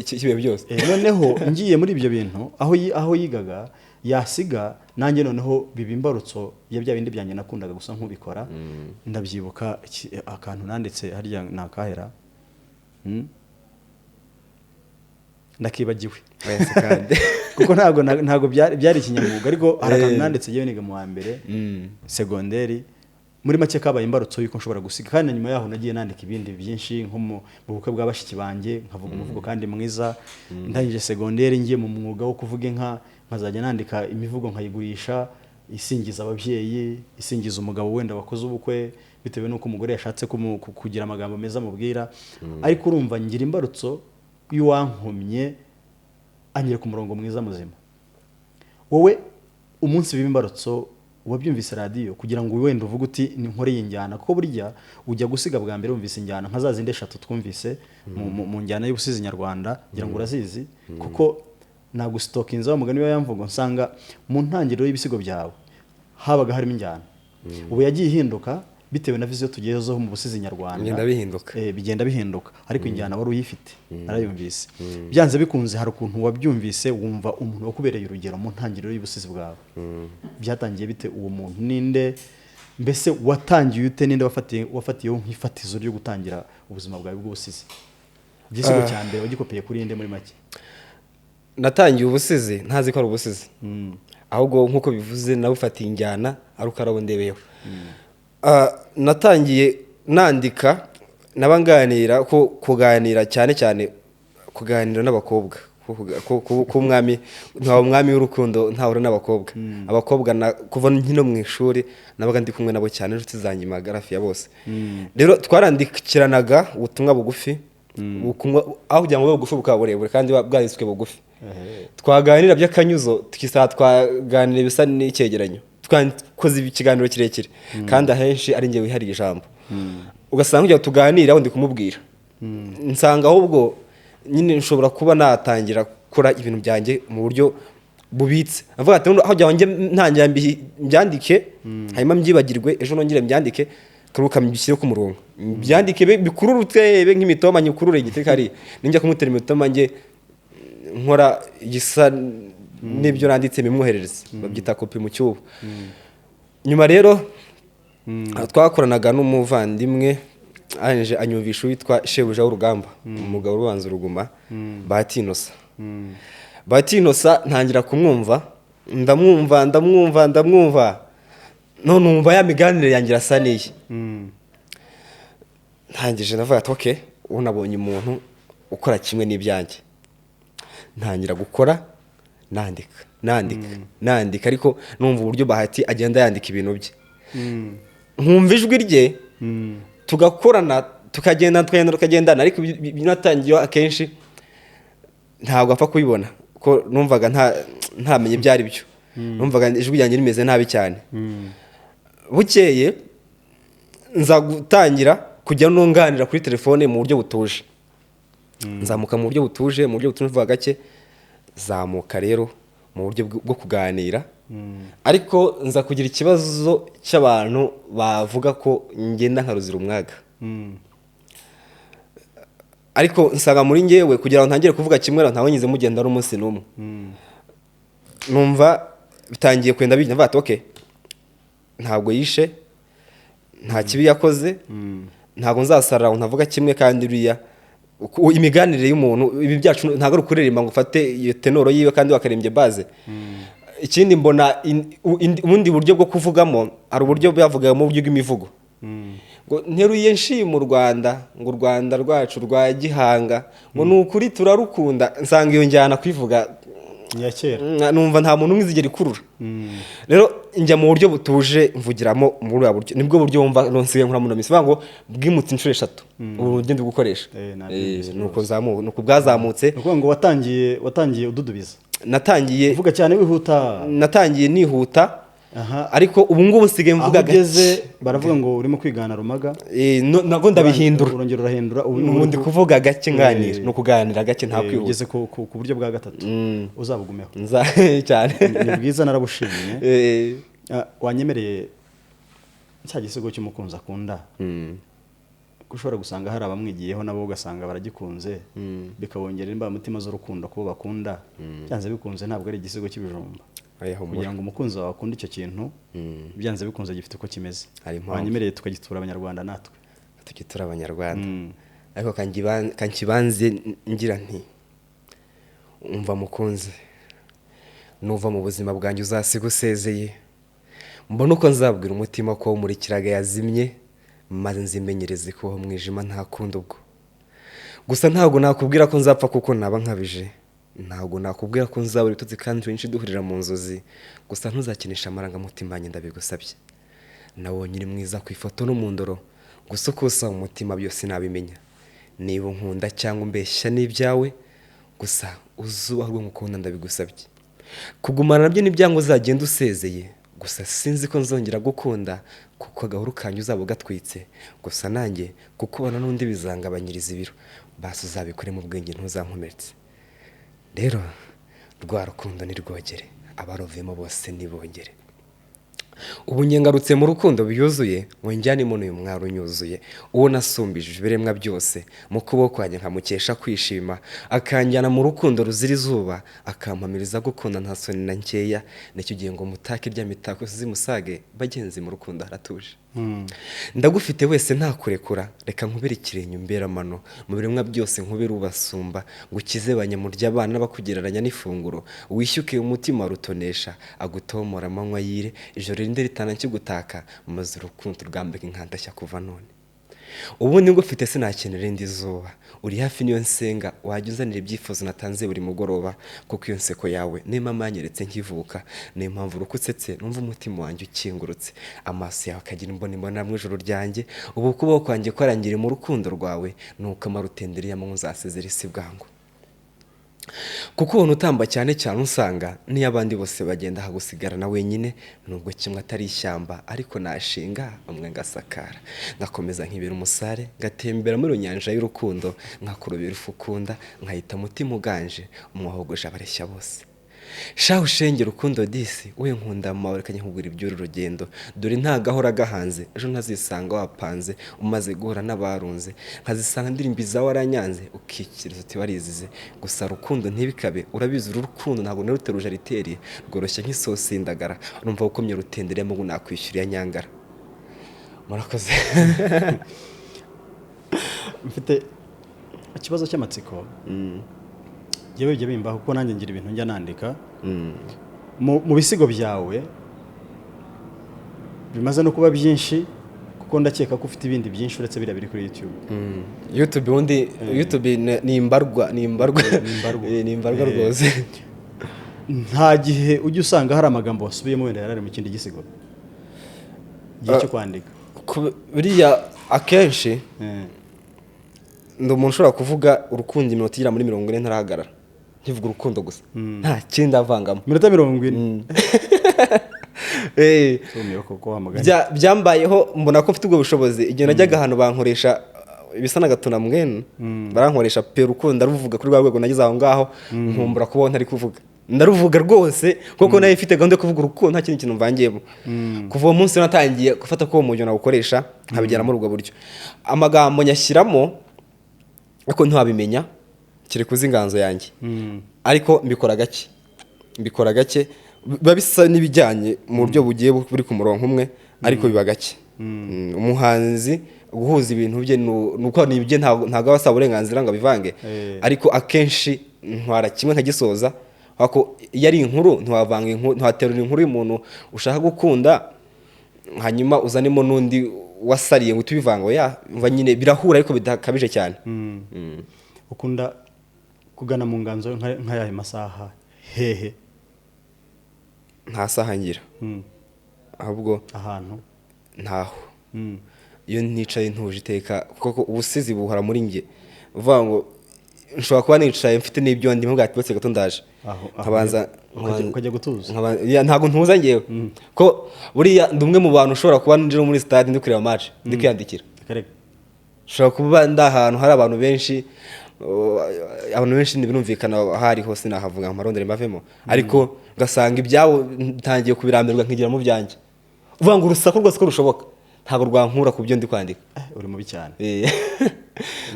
cy'ibihe byose noneho ngiye muri ibyo bintu aho yigaga yasiga nanjye noneho biba imbarutso ya bya bindi byanjye nakundaga gusa nk'ubikora ndabyibuka akantu nanditse harya nakahera ndakibagiwe kuko ntabwo byari ikinyamwuga ariko hari akantu nanditse yewe niga mu wa mbere segonderi muri make kabaye imbarutso yuko nshobora gusiga kandi nyuma yaho nagiye nandika ibindi byinshi nko mu bukwe bwa bashiki banjye nkavuga umuvugo kandi mwiza ndangije segonderi ngiye mu mwuga wo kuvuga inka nkazajya nandika imivugo nkayigurisha isingiza ababyeyi isingiza umugabo wenda wakoze ubukwe bitewe n'uko umugore yashatse kugira amagambo meza amubwira ariko urumva ngira imbarutso y'uwankomye anyere ku murongo mwiza muzima wowe umunsi biba imbarutso wabyumvise radiyo kugira ngo wenda uvuge uti ni nkoreye injyana kuko burya ujya gusiga bwa mbere wumvise injyana nka za zindi 3 twumvise mu njyana y'ubusizi nyarwanda ngira ngo urazizi kuko nagusitokinze wa mugani w'ayamvugo nsanga mu ntangiriro y'ibisigo byawe habaga harimo injyana ubu yagiye ihinduka bitewe na viziyo tugezeho mu busizi nyarwanda bigenda bihinduka ariko injyana wari uyifite narayumvise byanze bikunze hari ukuntu wabyumvise wumva umuntu wakubereye urugero mu ntangiriro y'ubusizi bwawe byatangiye bite uwo muntu ninde mbese watangiye ute ninde wafatiyeho nk'ifatizo ryo gutangira ubuzima bwawe bw'ubusizi igisigo cya mbere wagikopeye kuri inde muri make natangiye ubusizi ntazi ko ari ubusizi ahubwo nk'uko bivuze nabufatiye injyana ari uko arabundebeyeho natangiye nandika nabanganira ko kuganira cyane kuganira n'abakobwa ku mwami ntawe umwami w'urukundo ntahura n'abakobwa abakobwa kuva nkino mu ishuri nabaga ndi kumwe nabo cyane inshuti zanjye magarafi ya bose rero twarandikiranaga ubutumwa bugufi aho kugira ngo bube bugufi bukaba burebure kandi bwahiswe bugufi twaganira by'akanyuzo tukisaha twaganira ibisa n'icyegeranyo twakoze ikiganiro kirekire kandi ahenshi ari njye wihariye ijambo ugasanga kugira tuganira aho ndi kumubwira nsanga ahubwo nyine nshobora kuba natangira gukora ibintu byanjye mu buryo bubitse avuga ati aho jya wanjye ntangira mbyandike hanyuma mbyibagirwe ejo nongere mbyandike karuka mbishyire ku murongo byandike bikururutse nk'imitoma nyikurure igiteka ari ninjya kumutera imitoma nge nkora igisa n'ibyo nanditse bimwoherereza babyita kopi mu cyubo nyuma rero twakoranaga n'umuvandimwe aje anyumvisha witwa shebuja w'urugamba umugabo urubanza uruguma Batinosa. Batinosa ntangira kumwumva ndamwumva none numva ya miganire yanjye asa n'iyi. Ntangije navuga ati okay unabonye umuntu ukora kimwe n'ibyanjye, ntangira gukora nandika ariko numva uburyo Bahati agenda yandika ibintu bye, nkumva ijwi rye tugakorana tukagendana ariko binatangiye akenshi ntabwo apfa kubibona ko numvaga ntamenye ibyo ari byo, numvaga ijwi ryanjye rimeze nabi cyane. Bukeye nza gutangira kujya nunganira kuri telefone mu buryo butuje, nzamuka mu buryo butuje mvuga gake, zamuka rero mu buryo bwo kuganira. Ariko nza kugira ikibazo cy'abantu bavuga ko ngenda nkaruzira umwaga, ariko nsanga muri ngewe kugira ngo ntangire kuvuga kimwe ntawe nyize mugenda n'umunsi n'umwe, numva bitangiye kwenda bijya mvuga ati okay ntabwo yishe, nta kibi yakoze, ntabwo nzasarara ngo ntavuga kimwe, kandi uriya imiganire y'umuntu ibi byacu ntabwo ari ukuririmba ngo ufate iyo tenoro yiwe kandi wakarembye base. Ikindi mbona ubundi buryo bwo kuvugamo hari uburyo byavugaga mu buryo bw'imivugo ngo nteruye nshima u Rwanda, ngo u Rwanda rwacu rwa gihanga, ngo ni ukuri turarukunda. Nsanga iyo njyana kwivuga ya kera numva nta muntu umwe izigera ikurura. Rero njya mu buryo butuje mvugiramo muri uriya buryo, nibwo buryo wumva nsigaye nkora mu minsi ngo bwimutse inshuro 3 ubu ngende gukoresha. Nuko bwazamutse. Nuko ngo watangiye ududubiza. Natangiye uvuga cyane wihuta. Natangiye nihuta. Ariko ubu ngubu nsigaye mvuga gake, baravuga ngo urimo kwigana rumaga. Nago ndabihindura, urongera urahindura. Ubu ndi kuvuga gake nganira, no kuganira gake nta kwihuta. Ugeze ku buryo bwa gatatu uzabugumeho cyane. Ni bwiza narabushimye. Wanyemereye cya gisigo cy'umukunzi akunda, ushobora gusanga hari abamwigiyeho nabo ugasanga baragikunze, bikabongerera imbamutima z'urukundo kubo bakunda, byanze bikunze ntabwo ari igisigo cy'ibijumba. Kugira ngo umukunzi wawe akunde icyo kintu byanze bikunze gifite uko kimeze. Wanyemereye tukagitura abanyarwanda, natwe tugitura abanyarwanda. Ariko kankibanze ngira nti umva mukunzi, nuva mu buzima bwanjye uzasiga usezeye, mbona uko nzabwira umutima ko umurikiraga yazimye, maze nzimenyereze ko umwijima nta kundi ubwo. Gusa ntabwo nakubwira ko nzapfa kuko naba nkabije, ntabwo nakubwira ko nzabura ibitutsi kandi twinshi duhurira mu nzozi. Gusa ntuzakinisha amarangamutima yanjye ndabigusabye. Nabonye uri mwiza ku ifoto no mu ndoro, gusa uko usa mu mutima byose nabimenya. Niba nkunda cyangwa umbeshya n'ibyawe, gusa uzubahwe nkukunda ndabigusabye. Kugumana nabyo n'ibyango uzagenda usezeye, gusa sinzi ko nzongera gukunda kuko agahuru kanyu uzaba gatwitse. Gusa nanjye kukubona n'undi bizangabanyiriza ibiro, basi uzabikore mu bwenge ntuzankomeretse. Rero rwa rukundo nirwogere, abarovemo bose nibongere. Ubu ngarutse mu rukundo byuzuye, ngo njyane mu uyu mwaro unyuzuye, uwo nasumbije ibiremwa byose, mu kuboko kwanjye nkamukesha kwishima, akanjyana mu rukundo ruzira izuba, akampamiriza gukunda nta soni na nkeya. Nicyo gihe ngo mutake irya mitako zimusage, bagenzi mu rukundo haratuje. Ndagufite wese ntakurekura, reka nkubere ikirenge umbera amano, mu biremwa byose nkubere ubasumba, ngo ukize banyamurya abana bakugereranya n'ifunguro, wishyuke umutima rutonesha, agutomora amanywa yire, ijoro rinde ritana nkigutaka, maze urukundo rwambika inkandashya kuva none. Ubu ni ngufite sinakenera irindi zuba, uri hafi niyo nsenga, wajya uzanira ibyifuzo natanze buri mugoroba, kuko iyo nseko yawe ni mama yanyeretse nkivuka, niyo mpamvu urukutsetse numva umutima wanjye ukingurutse, amaso yawe akagira imbona mu ijoro ryanjye, ubu kuboko kwanjye kwarangiriye mu rukundo rwawe, nuko amarutendereye amwe uzasezera isi bwangu. Kuko ubona utamba cyane cyane usanga niyo abandi bose bagenda hagusigarana wenyine, nubwo kimwe atari ishyamba ariko nashinga umwe ngasakara, ngakomeza nkibera umusare, ngatembera muri nyanja y'urukundo, nkakurubira ufukunda, nkahita mutima uganje, umwahogoje abareshya bose. Shaho ushenge rukundo disi, we nkunda mawe reka nkubwira iby'uru rugendo, dore nta gahora gahanze, ejo ntazisanga wapanze, umaze guhura n'abarunze, nkazisanga ndirimbiza waranyanze, ukikiriza uti warizize. Gusa rukundo ntibikabe, urabizi uru rukundo ntabwo naruteruje ariteri, rworoshye nk'isosi y'indagara, urumva ukomye rutenderemo ngo nakwishyuriye nyangara. murakoze. mfite ikibazo cy'amatsiko yewe bijya bimbaho kuko nanjye ngira ibintu njya nandika mu bisigo byawe bimaze no kuba byinshi kuko ndakeka ko ufite ibindi byinshi uretse biriya biri kuri YouTube. YouTube undi YouTube ni imbarwa rwose. Nta gihe ujya usanga hari amagambo wasubiyemo wenda yarari mu kindi gisigo igihe cyo kwandika buriya akenshi ndi umuntu ushobora kuvuga urukundo iminota igera muri 40 ntarahagarara nkivuga urukundo gusa nta kindi avangamo iminota 40. byambayeho mbona ko mfite ubwo bushobozi igihe najyaga ahantu bankoresha ibisa n'agatuna mwene barankoresha pe urukundo ndaruvuga kuri rwa rwego nageze aho ngaho nkumbura kubona ntari kuvuga ndaruvuga rwose kuko nayo ifite gahunda yo kuvuga urukundo nta kindi kintu mvangiyemo kuva uwo munsi natangiye gufata ko uwo mujyo nawukoresha nkabigera muri ubwo buryo amagambo nyashyiramo ariko ntiwabimenya kiri kuzi inganzo yanjye ariko mbikora gake biba bisa n'ibijyanye mu buryo bugiye buri ku murongo umwe ariko biba gake umuhanzi guhuza ibintu bye nuko nibye ntago abasaba uburenganzira ngo abivange ariko akenshi ntwara kimwe nkagisoza ako iyo ari inkuru ntiwavanga inkuru ntiwaterura inkuru y'umuntu ushaka gukunda hanyuma uzanemo n'undi wasariye ngo tubivanga mva nyine birahura ariko bidakabije cyane. Ukunda kugana mu nganzo nk'ayahe masaha hehe? Nta saha ngira ahubwo ahantu ntaho iyo nicaye ntuje iteka kuko ubusizi buhora muri nge uvuga ngo nshobora kuba nicaye mfite n'ibyo ndimo bwatibotse gato ndaje nkabanza ukajya gutuza ntago ntuza ngewe ko buriya ndi umwe mu bantu ushobora kuba nje muri stade ndi kureba match ndi kwiyandikira ushobora kuba ndahantu hari abantu benshi ntibirumvikana ahari hose nahavuga amarondere mbavemo ariko ngasanga ibyabo ntangiye kubirambirwa nkigira mu byanjye uvuga ngo urusaku rwose ko rushoboka ntabwo rwankura ku byo ndi kwandika uri mubi cyane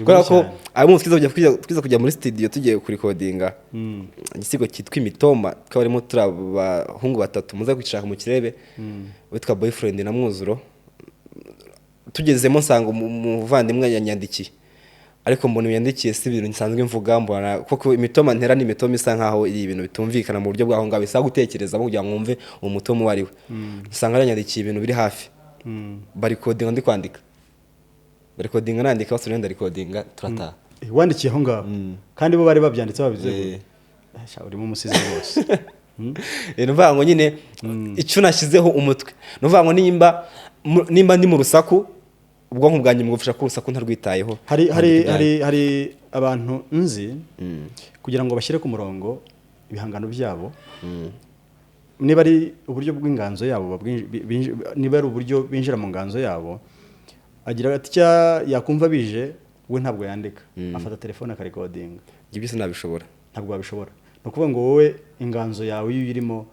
kubera ko abo twiza kujya muri studio tugiye kurikodinga igisigo cyitwa Imitoma twaba arimo turi abahungu batatu muza kwishaka mu kirebe witwa Boyfriend na Mwuzuro tugezemo nsanga umuvandimwe yanyandikiye ariko mbona yandikiye si ibintu nsanzwe mvuga mbona kuko Imitoma ntera ni Imitoma isa nkaho iri ibintu bitumvikana mu buryo bwaho ngaho bisa gutekereza kugira ngo mwumve umutomo wari we nsanga yanyandikiye ibintu biri hafi barikodinga ndi kwandika barikodinga nandika basubira ndarikodinga turataha wandikiye aho ngaho kandi bo bari babyanditse babize urimo umusizi rwose nuvuga ngo nyine icyo nashyizeho umutwe nuvuga ngo nimba ndi mu rusaku ubwonko bwanjye mugufasha ko urusaku ntarwitayeho hari abantu nzi kugira ngo bashyire ku murongo ibihangano byabo niba ari uburyo bw'inganzo yabo niba ari uburyo binjira mu nganzo yabo agira ati yakumva bije we ntabwo yandika afata telefone akarikodinga ibyo byose nabishobora ntabwo wabishobora ni ukuvuga ngo wowe inganzo yawe iyo irimo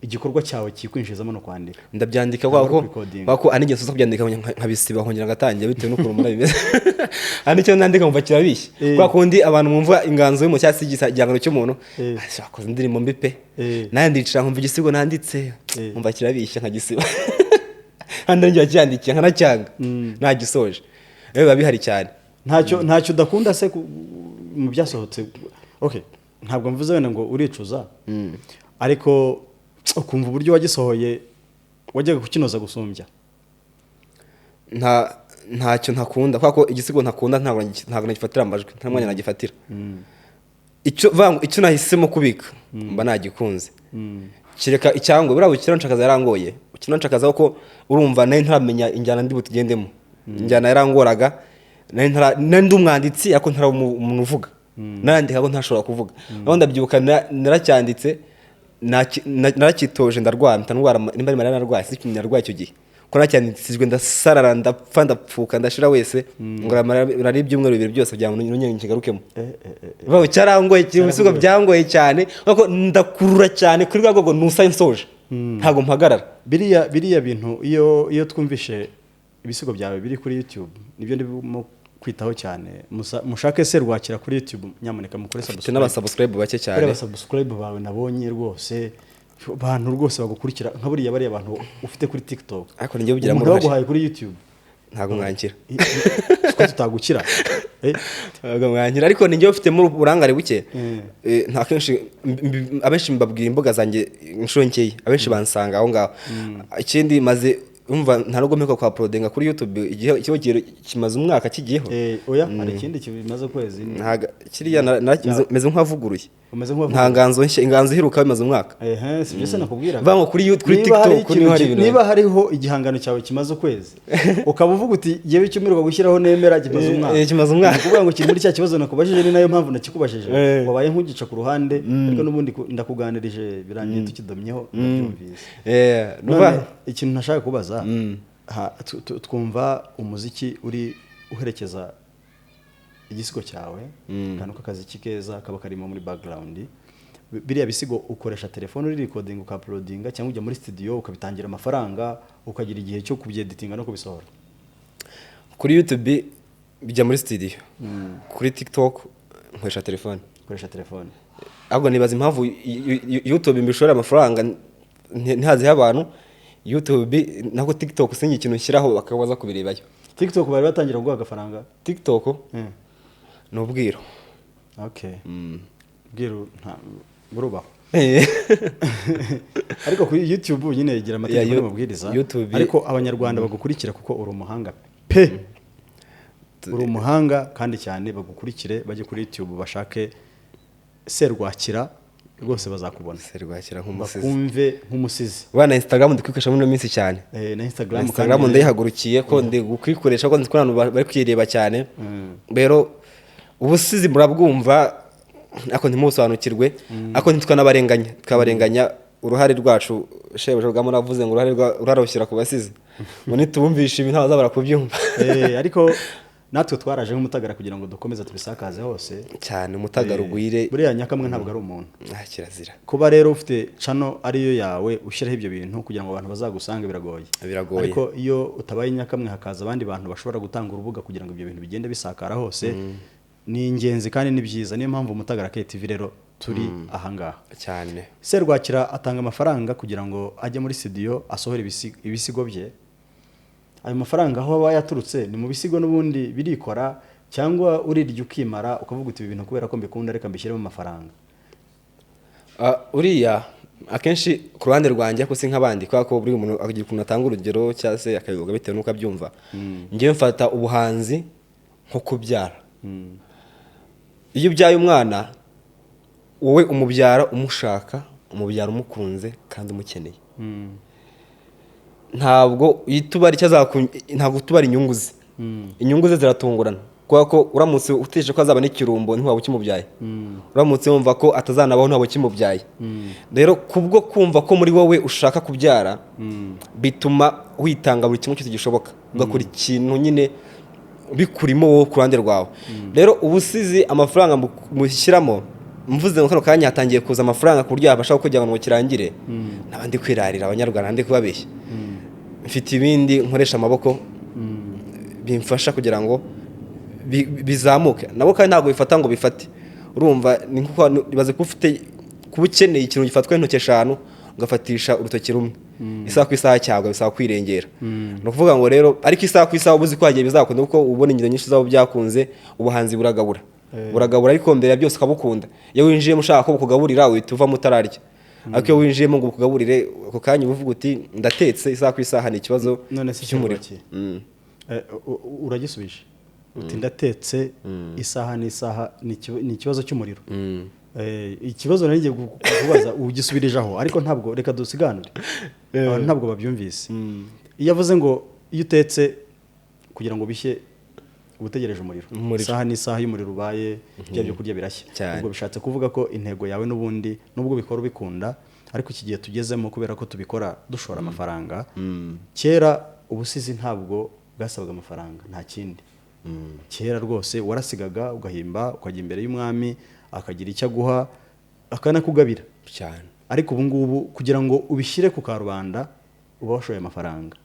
igikorwa cyawe kikwinjizamo no kwandika ndabyandika wako anigeze uza kubyandika nkabisiba nkongera ngatangira bitewe n'ukuntu umuntu abimeze hano icyo nandika mva kirabishye kwa kundi abantu mwumva inganzo yo mu cyasi igihangano cy'umuntu akoze indirimbo mbi pe nandicara nkumva igisigo nanditse mva kirabishye nkagisiba handi njye cyandikiye nkanacyanga nagisoje biba bihari cyane ntacyo udakunda se mu byasohotse okay ntabwo mvuze wenda ngo uricuza ariko ukumva uburyo wagisohoye wajyaga kukinoza gusumbya ntacyo ntakunda kuko igisigo ntakunda ntabwo nagifatira amajwi nta mwanya nagifatira icyo nahisemo kubika mba nagikunze kireka icyangwe buriya ukiranshakaza yarangoye ukiranshakaza ko urumva nayo ntaramenya injyana ndi butugendemo injyana yarangoraga nayo ndi umwanditsi ariko ntari umuntu uvuga narandika ko ntashobora kuvuga naho ndabyibuka naracyanditse narakitoje ndarwara nimba ari marira narwaye sinzi narwaye icyo gihe ko nacyandikishijwe ndasarara ndapfa ndapfuka ndashira wese ngo nari ibyumweru bibiri byose kugira ngo nyine nkigarukemo baho cyarangoye ibisigo byangoye cyane kuko ndakurura cyane kuri rwa rwego nusa insoje ntago mpagarara biriya bintu iyo twumvishe ibisigo byawe biri kuri YouTube nibyo ndimo kwitaho cyane mushake Serwakira kuri YouTube nyamuneka mukore subscribe n'abasubscribe bake cyane abasubscribe bawe nabonye rwose abantu rwose bagukurikira nka buriya bariya abantu ufite kuri TikTok ariko njye bugira umuntu waguhaye kuri YouTube ntabwo mwankira ko tutagukira ntabwo mwankira ariko njye ufitemo uburangare buke nta kenshi abenshi mbabwira imboga zanjye inshuro nkeya abenshi bansanga aho ngaho ikindi maze umva nta nubwo mpeka kwa prodinga kuri YouTube ikigo kimaze umwaka kigiyeho oya hari ikindi kimaze ukwezi kiriya meze nk'avuguruye nta inganzo iheruka bimaze umwaka si byo se nakubwira vango kuri TikTok niba hariho igihangano cyawe kimaze ukwezi ukaba uvuga uti yewe icyumiruka gushyiraho nemera kimaze umwaka kuvuga ngo kiri muri cya kibazo nakubajije ni nayo mpamvu nakikubajije wabaye nk'ugica ku ruhande ariko n'ubundi ndakuganirije birangiye tukidomyeho nabyumvise ikintu ntashaka kubaza twumva umuziki uri uherekeza igisigo cyawe kandi k'akaziki keza kaba karimo muri background biriya bisigo ukoresha telefone uri recording ukaploadinga cyangwa ujya muri studio ukabitangira amafaranga ukagira igihe cyo kubyeditinga no kubisohora kuri YouTube bijya muri studio kuri TikTok nkoresha telefone ahubwo nibaza impamvu YouTube mbishora amafaranga ntihaziho abantu YouTube nako TikTok singi ikintu nshyiraho bakabaza kubirebayo TikTok bari batangira guha agafaranga TikTok ni ubwiro ubwiro burubaho ariko kuri YouTube nyine igira amategeko n'amabwiriza ariko abanyarwanda bagukurikira kuko uri umuhanga uri umuhanga kandi cyane bagukurikire bajye kuri YouTube bashake Serwakira rwose bazakubona Serwakira nk'umusizi bakumve nk'umusizi bana Instagram ndikwisha muri minsi cyane na Instagram ndayihagurukiye ko ndi gukwikoresha ko ndikora abantu bari kwireba cyane rero ubusizi murabwumva ako ntimusobanukirwe ako ntitwanabarenganya twabarenganya uruhare rwacu shebuja bwa muravuze ngo uruhare rushyira ku basizi ngo nitubumvisha ibintu bazabara kubyumva ariko natwe twaraje nk'umutagara kugira ngo dukomeze tubisakaze hose cyane umutagara ugwire buriya nyakamwe ntabwo ari umuntu kirazira kuba rero ufite channel ariyo yawe ushyiraho ibyo bintu kugira ngo abantu bazagusange biragoye ariko iyo utabaye nyakamwe hakaza abandi bantu bashobora gutanga urubuga kugira ngo ibyo bintu bigende bisakara hose ni ingenzi kandi ni byiza niyo mpamvu umutagara KTV rero turi ahangaha cyane Serwakira atanga amafaranga kugira ngo ajye muri studio asohore ibisigo bye ayo mafaranga aho aba yaturutse ni mu bisigo n'ubundi birikora cyangwa urirya ukimara ukavuga uti ibintu kubera ko mbikunda reka mbishyiremo amafaranga uriya akenshi ku ruhande rwanjye ko si nk'abandi kubera ko buri muntu agira ukuntu atanga urugero cyangwa se akabivuga bitewe n'uko abyumva ngewe mfata ubuhanzi nko kubyara iyo ubyaye umwana wowe umubyara umushaka umubyara umukunze kandi umukeneye ntabwo ntabwo tubara inyungu ze inyungu ze ziratungurana kubera ko uramutse uteje ko azaba n'ikirumbo ntiwaba ukimubyaye uramutse wumva ko atazanabaho ntabwo ukimubyaye rero kubwo kumva ko muri wowe ushaka kubyara bituma witanga buri kimwe cyose gishoboka ugakora ikintu nyine bikurimo wowe ku ruhande rwawe rero ubusizi amafaranga mushyiramo mvuze ngo kano kanya hatangiye kuza amafaranga ku buryo yabasha kugira ngo kirangire n'abandi kwirarira abanyarwanda ndi kubabeshya mfite ibindi nkoresha amaboko bimfasha kugira ngo bizamuke nabo kandi ntabwo bifata ngo bifate urumva ni nkuko ibaze ko ufite kuba ukeneye ikintu gifatwa n'intoki eshanu ugafatisha urutoki rumwe isaha ku isaha cyangwa bisaba kwirengera ni ukuvuga ngo rero ariko isaha ku isaha ubuzi ko hagiye bizakunda kuko ubona ingero nyinshi zabo byakunze ubuhanzi buragabura ariko mbere ya byose ukabukunda iyo winjiyemo ushaka ko bukugaburira uhita uvamo utararya ariko iyo winjiyemo ngo bukugaburire ako kanya uba uvuga uti ndatetse isaha ku isaha ni ikibazo cy'umuriro uragisubije uti ndatetse isaha n'isaha ni ikibazo cy'umuriro ikibazo nari ngiye kubaza ugisubirije aho ariko ntabwo reka dusiganure abantu ntabwo babyumvise iyo avuze ngo iyo utetse kugira ngo bishye ubutegereje umuriro isaha n'isaha y'umuriro ubaye bya byo kurya birashya ubwo bishatse kuvuga ko intego yawe n'ubundi nubwo bikora ubikunda ariko iki gihe tugezemo kubera ko tubikora dushora amafaranga kera ubusizi ntabwo bwasabaga amafaranga nta kindi kera rwose warasigaga ugahimba ukajya imbere y'umwami akagira icyo aguha akanakugabira cyane ariko ubu ngubu kugira ngo ubishyire ku karubanda uba washoye amafaranga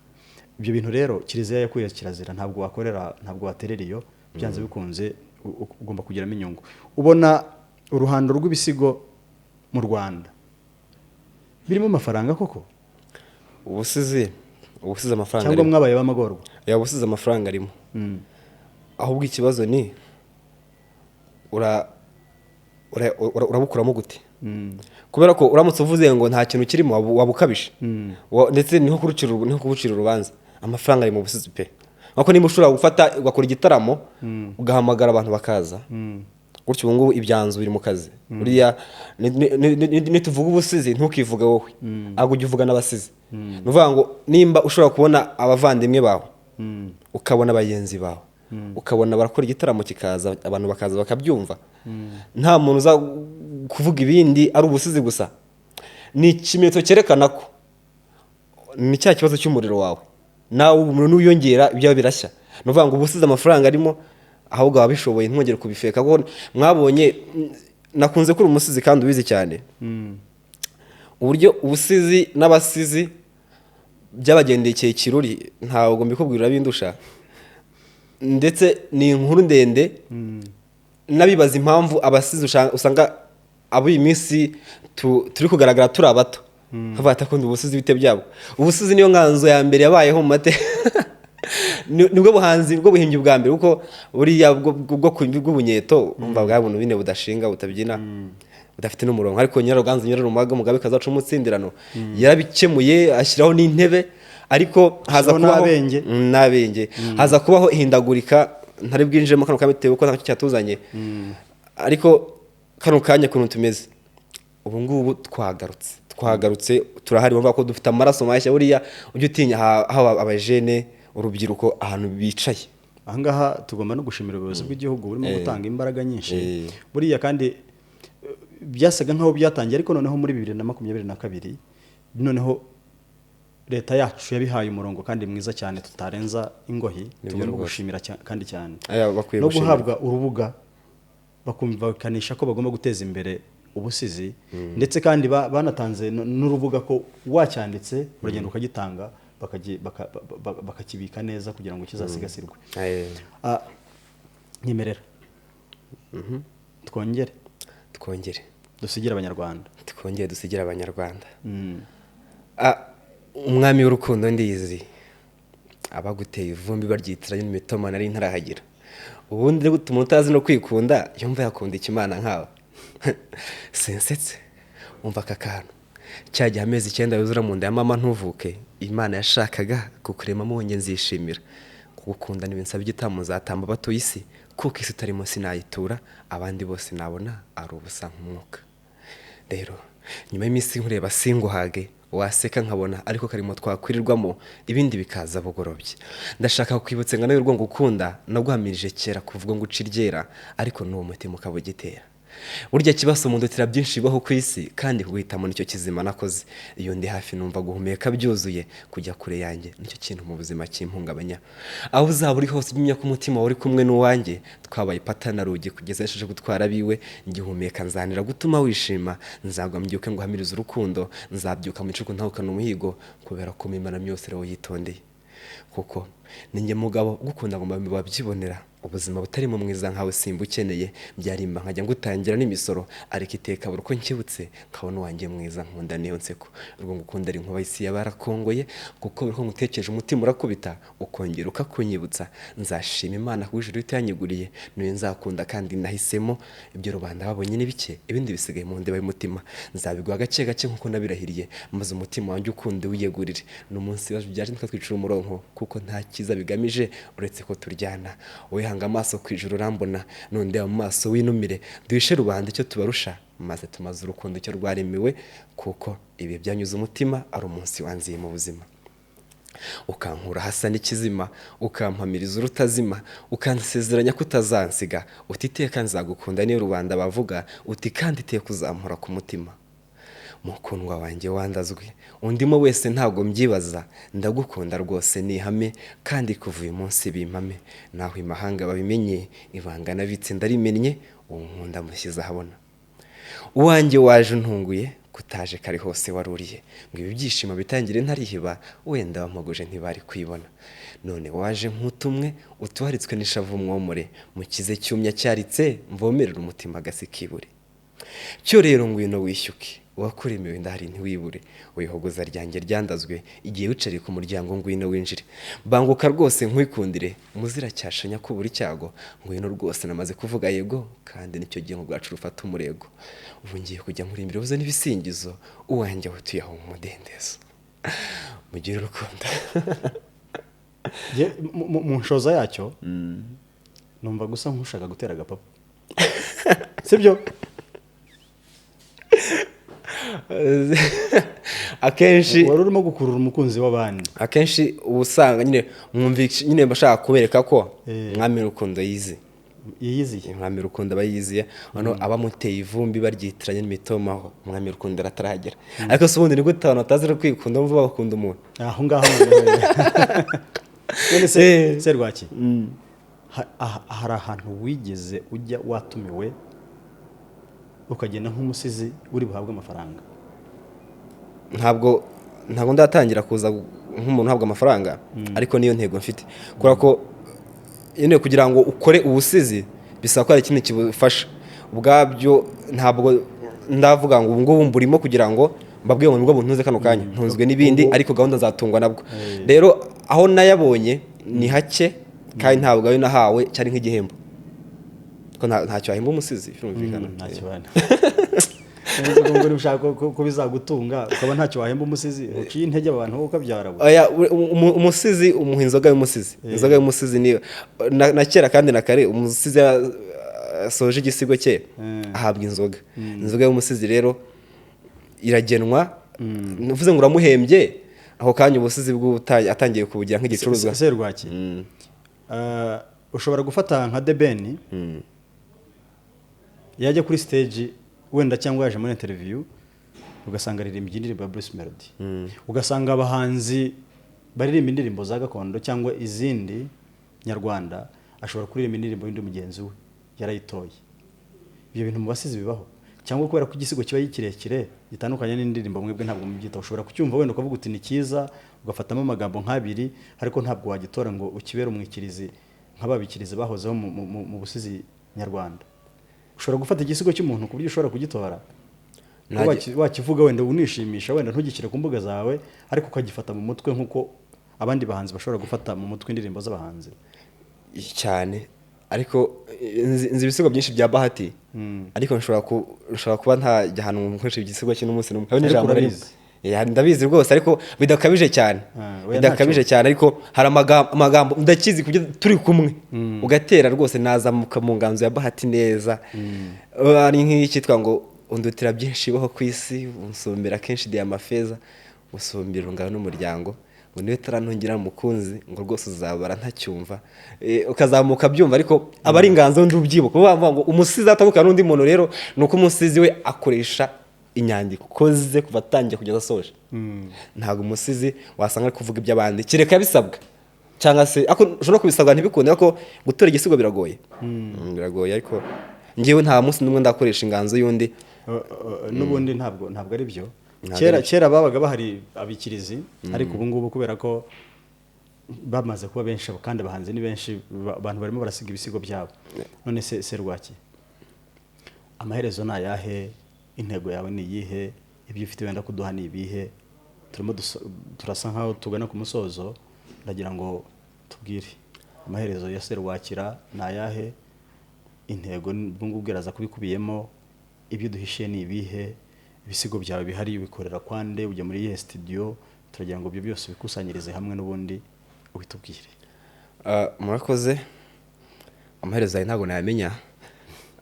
ibyo bintu rero kiliziya yakuye kirazira ntabwo waterera iyo byanze bikunze ugomba kugiramo inyungu ubona uruhando rw'ibisigo mu Rwanda birimo amafaranga koko ubusizi amafaranga cyangwa mwabaye b'amagorwa? ubusizi amafaranga arimo, ahubwo ikibazo ni urabukuramo gute? kubera ko uramutse uvuze ngo nta kintu kirimo wabukabije, ndetse niho kurucira urubanza. Amafaranga ari mu busizi pe, ariko niba ushobora gufata ugakora igitaramo ugahamagara abantu bakaza, gutyo ubu ngubu ibyanzu biri mu kazi. buriya nituvuga ubusizi ntukivuga wowe, ahubwo ujya uvuga n'abasizi. ni ukuvuga ngo nimba ushobora kubona abavandimwe bawe, ukabona bagenzi bawe, ukabona barakora igitaramo kikaza, abantu bakaza bakabyumva, nta muntu uza kuvuga ibindi ari ubusizi gusa, ni ikimenyetso cyerekana ko ni cya kibazo cy'umuriro wawe, nawe umuntu wiyongera ibyawe birashya. ni ukuvuga ngo ubusizi amafaranga arimo, ahubwo ababishoboye ntwongere kubifeka. kuko mwabonye nakunze kuri umusizi kandi ubizi cyane uburyo ubusizi n'abasizi byabagendekeye ikirori, ntabwo mbikubwira bindusha, ndetse ni inkuru ndende. n'abibaza impamvu abasizi usanga abo iyi minsi turi kugaragara turi abato, havata kundi ubusizi bite byabo. Ubusizi niyo nganzo ya mbere yabayeho mu mateka nibwo buhanzi bwo buhimbye bwa mbere, kuko buriya bw'ubunyeto umva bwa buntu bine budashinga butabyina budafite n'umurongo. ariko Nyiraruganzu Nyirarumaga Mugabe kazaca umutsindirano yarabikemuye ashyiraho n'intebe, ariko haza kubaho n'abenge, haza kubaho ihindagurika ntari bwinjiremo kano kamitewe ko ntacyo cyatuzanye. ariko kano kanya kuntu tumeze ubu ngubu twagarutse turahari, bavuga ko dufite amaraso mashya. buriya ujye utinya aho abajene urubyiruko ahantu bicaye. ahangaha tugomba no gushimira ubuyobozi bw'igihugu burimo gutanga imbaraga nyinshi. buriya kandi byasaga nkaho byatangiye, ariko noneho muri 2022 noneho leta yacu yabihaye umurongo kandi mwiza cyane tutarenza ingohi. tugomba gushimira kandi cyane no guhabwa urubuga bakumvikanisha ko bagomba guteza imbere ubusizi, ndetse kandi banatanze n'urubuga ko wacyanditse uragenda ukagitanga bakakibika neza kugira ngo kizasigasirwe. nyemerera twongere dusigira abanyarwanda. umwami w'urukundo ndizi, abaguteye ivumbi baryitiranye n'imitoma nari ntarahagira. ubundi gutuma utazi no kwikunda yumva yakunda ikimana nkawe. sensetse umva aka kantu cyagiye amezi 9 yuzura mu nda ya mama ntuvuke, Imana yashakaga kukuremamo wongeye nzishimira. kugukunda nibinsaba igitamo zatamba batuye isi, kuko isi utarimo sinayitura, abandi bose nabona ari ubusa nk'umwuka. rero nyuma y'iminsi nkureba singuhage, waseka nkabona ariko karimo twakwirirwamo, ibindi bikaza bugorobye. ndashaka kwibutse ngana y'urwo ngukunda naguhamirije kera kuvuga ngo uciryera, ariko n'uwo mutima ukabugitera. burya kibaso mu ndotira byinshi bibaho ku isi, kandi guhitamo nicyo kizima nakoze. iyo ndi hafi numva guhumeka byuzuye, kujya kure yanjye nicyo kintu mu buzima kimpungabanya. aho uzaba uri hose ujya ku mutima uri kumwe n'uwanjye, twabaye patana rugi kugeza yashaje gutwara biwe. ngihumeka nzanira gutuma wishima, nzagwa mbyuke ngo hamirize urukundo, nzabyuka mu icuku ntahukana umuhigo, kubera ko Imana myose rero yitondeye. kuko ninjye mugabo gukunda ngo babyibonera, ubuzima butarimo mwiza nkawe simba ukeneye. byarimba nkajya ngutangira n'imisoro, ariko iteka buri uko nkibutse nkabona uwanjye mwiza nkunda niyo nseko. urwo ngukunda ari nkuba isi yabarakongoye, kuko buri ko ngutekereje umutima urakubita, ukongera ukakunyibutsa. nzashima Imana ku ijuru itanyiguriye, niyo nzakunda kandi nahisemo. ibyo rubanda babonye ni bike, ibindi bisigaye mu ndeba y'umutima. nzabigwa gake gake nkuko nabirahiriye, maze umutima wanjye ukunde wiyegurire. n'umunsi byaje twicira umurongo, kuko nta kiza bigamije uretse ko turyana. hanga amaso ku ijuru urambona, none mu maso winumire, duhishe rubanda icyo tubarusha, maze tumaze urukundo icyo rwaremiwe. kuko ibi byanyuze umutima ari umunsi wanziye mu buzima. ukankura hasa n'ikizima, ukampamiriza urutazima, ukansezeranya kutazansiga. uti iteka nzagukunda niyo rubanda bavuga, uti kandi iteka uzampora ku mutima. mukundwa wanjye wandazwe, undimo wese ntabwo mbyibaza. ndagukunda rwose ni ihame, kandi kuva uyu munsi bimpame. naho imahanga babimenye, ibanga nabitse ndarimennye, uwo nkunda mushyize ahabona. uwanjye waje untunguye, kutaje kare hose waruriye. ngo ibi byishimo bitangire ntarihiba, wenda wampaguje ntibari kwibona. none waje nk'utumwe, utuharitswe n'ishavu mwomore, mukize cyumya cyaritse, mvomerera umutima agasi kibure. cyo rero ngwino wishyuke, uwakurimiwe ndahari ntiwibure wihogoza ryanjye ryandazwe igihe wicariye ku muryango ngwino winjire banguka rwose nkwikundire umuzira cyashanya kubura icyago ngwino rwose namaze kuvuga yego kandi nicyo gihe ngo bwacu rufata umurego ubu ngiye kujya nkurimbira ubuze n'ibisingizo uwanjye utuye aho mu mudendezo mugire urukundo mu nshoza yacyo numva gusa nk'ushaka gutera agapapa sibyo akenshi wari urimo gukurura umukunzi w'abandi akenshi uba usanga nyine nyine bashaka kubereka ko umwami w'urukundo yiziye umwami w'urukundo aba yiziye hano abamuteye ivumbi baryitiranye n'imitomaho umwami w'urukundo aratarahagera ariko se ubundi ni gute abantu batazi no kwikunda bumva bakunda umuntu aho ngaho none Serwaki hari ahantu wigeze ujya watumiwe ukagenda nk'umusizi uri buhabwe amafaranga? ntabwo ndatangira kuza nk'umuntu uhabwa amafaranga ariko niyo ntego mfite kubera ko nyine kugira ngo ukore ubusizi bisaba ko hari ikintu kibufasha ubwabyo ntabwo ndavuga ngo ubu ngubu mburimo kugira ngo mbabwiye ngo nibwo buntuze kano kanya ntunzwe n'ibindi ariko gahunda zatungwa nabwo rero aho nayabonye ni hake kandi ntabwo ayo nahawe cyari nk'igihembo ko ntacyo wahemba umusizi birumvikana ntacyo bana ngo ushaka ko bizagutunga ukaba ntacyo wahemba umusizi uciye intege abantu wowe ukabyara umusizi umuha inzoga y'umusizi inzoga y'umusizi niyo na kera kandi na kare umusizi yasoje igisigo cye ahabwa inzoga inzoga y'umusizi rero iragenwa uvuze ngo uramuhembye aho kanya ubusizi atangiye kubugira nk'igicuruzwa. Serwaki ushobora gufata nka The Ben yajya kuri stage wenda cyangwa yaje muri interview ugasanga aririmba indirimbo ya Bruce Melody ugasanga abahanzi baririmba indirimbo za gakondo cyangwa izindi nyarwanda ashobora kuririmba indirimbo y'undi mugenzi we yarayitoye. Ibyo bintu mu basizi bibaho cyangwa kubera ko igisigo kiba kirekire gitandukanye n'indirimbo mwebwe ntabwo mubyita ushobora kucyumva wenda ukavuga uti ni cyiza ugafatamo amagambo nk'abiri ariko ntabwo wagitora ngo ukibere umwikirizi nk'ababikirize bahozeho mu busizi nyarwanda. Ushobora gufata igisigo cy'umuntu ku buryo ushobora kugitora wakivuga wenda unishimisha wenda ntugikire ku mbuga zawe ariko ukagifata mu mutwe nk'uko abandi bahanzi bashobora gufata mu mutwe indirimbo z'abahanzi cyane. Ariko nzi ibisigo byinshi bya Bahati ariko nshobora kuba ntajya ahantu nkoresha igisigo cye n'umunsi n'umwe ndabizi rwose ariko bidakabije cyane ariko hari amagambo ndakizi kujya turi kumwe ugatera rwose nazamuka mu nganzo ya Bahati neza ari nk'ikitwa ngo undutira byinshi baho ku isi unsumbira kenshi diyama feza usumbira urungano n'umuryango ngo niwe tarantongira mukunzi ngo rwose uzabara ntacyumva ukazamuka byumva ariko aba ari inganzo ndubyibuka bavuga ngo umusizi atandukana n'undi muntu rero nuko umusizi we akoresha inyandiko koze kuva atangiye kugeza asoje ntabwo umusizi wasanga ari kuvuga iby'abandi kireka bisabwa cyangwa se ushobora kubisabwa ntibikunde ariko gutora igisigo biragoye ariko ngewe nta munsi n'umwe ndakoresha inganzo y'undi n'ubundi ntabwo ari byo kera babaga bahari abikirizi ariko ubu ngubu kubera ko bamaze kuba benshi kandi abahanzi ni benshi abantu barimo barasiga ibisigo byabo. None se Serwaki amaherezo ni ayahe? Intego yawe ni iyihe? Ibyo ufite wenda kuduha ni ibihe? turasa nkaho tugana ku musozo ndagira ngo tubwire amaherezo ya Serwakira ni ayahe? Intego bwungubwiraza kubikubiyemo ibyo duhishiye ni ibihe? Ibisigo byawe bihari bikorera kwande ujya muri iyi studio turagira ngo ibyo byose bikusanyirize hamwe n'ubundi ubitubwire. Murakoze. Amaherezo yawe ntabwo nayamenya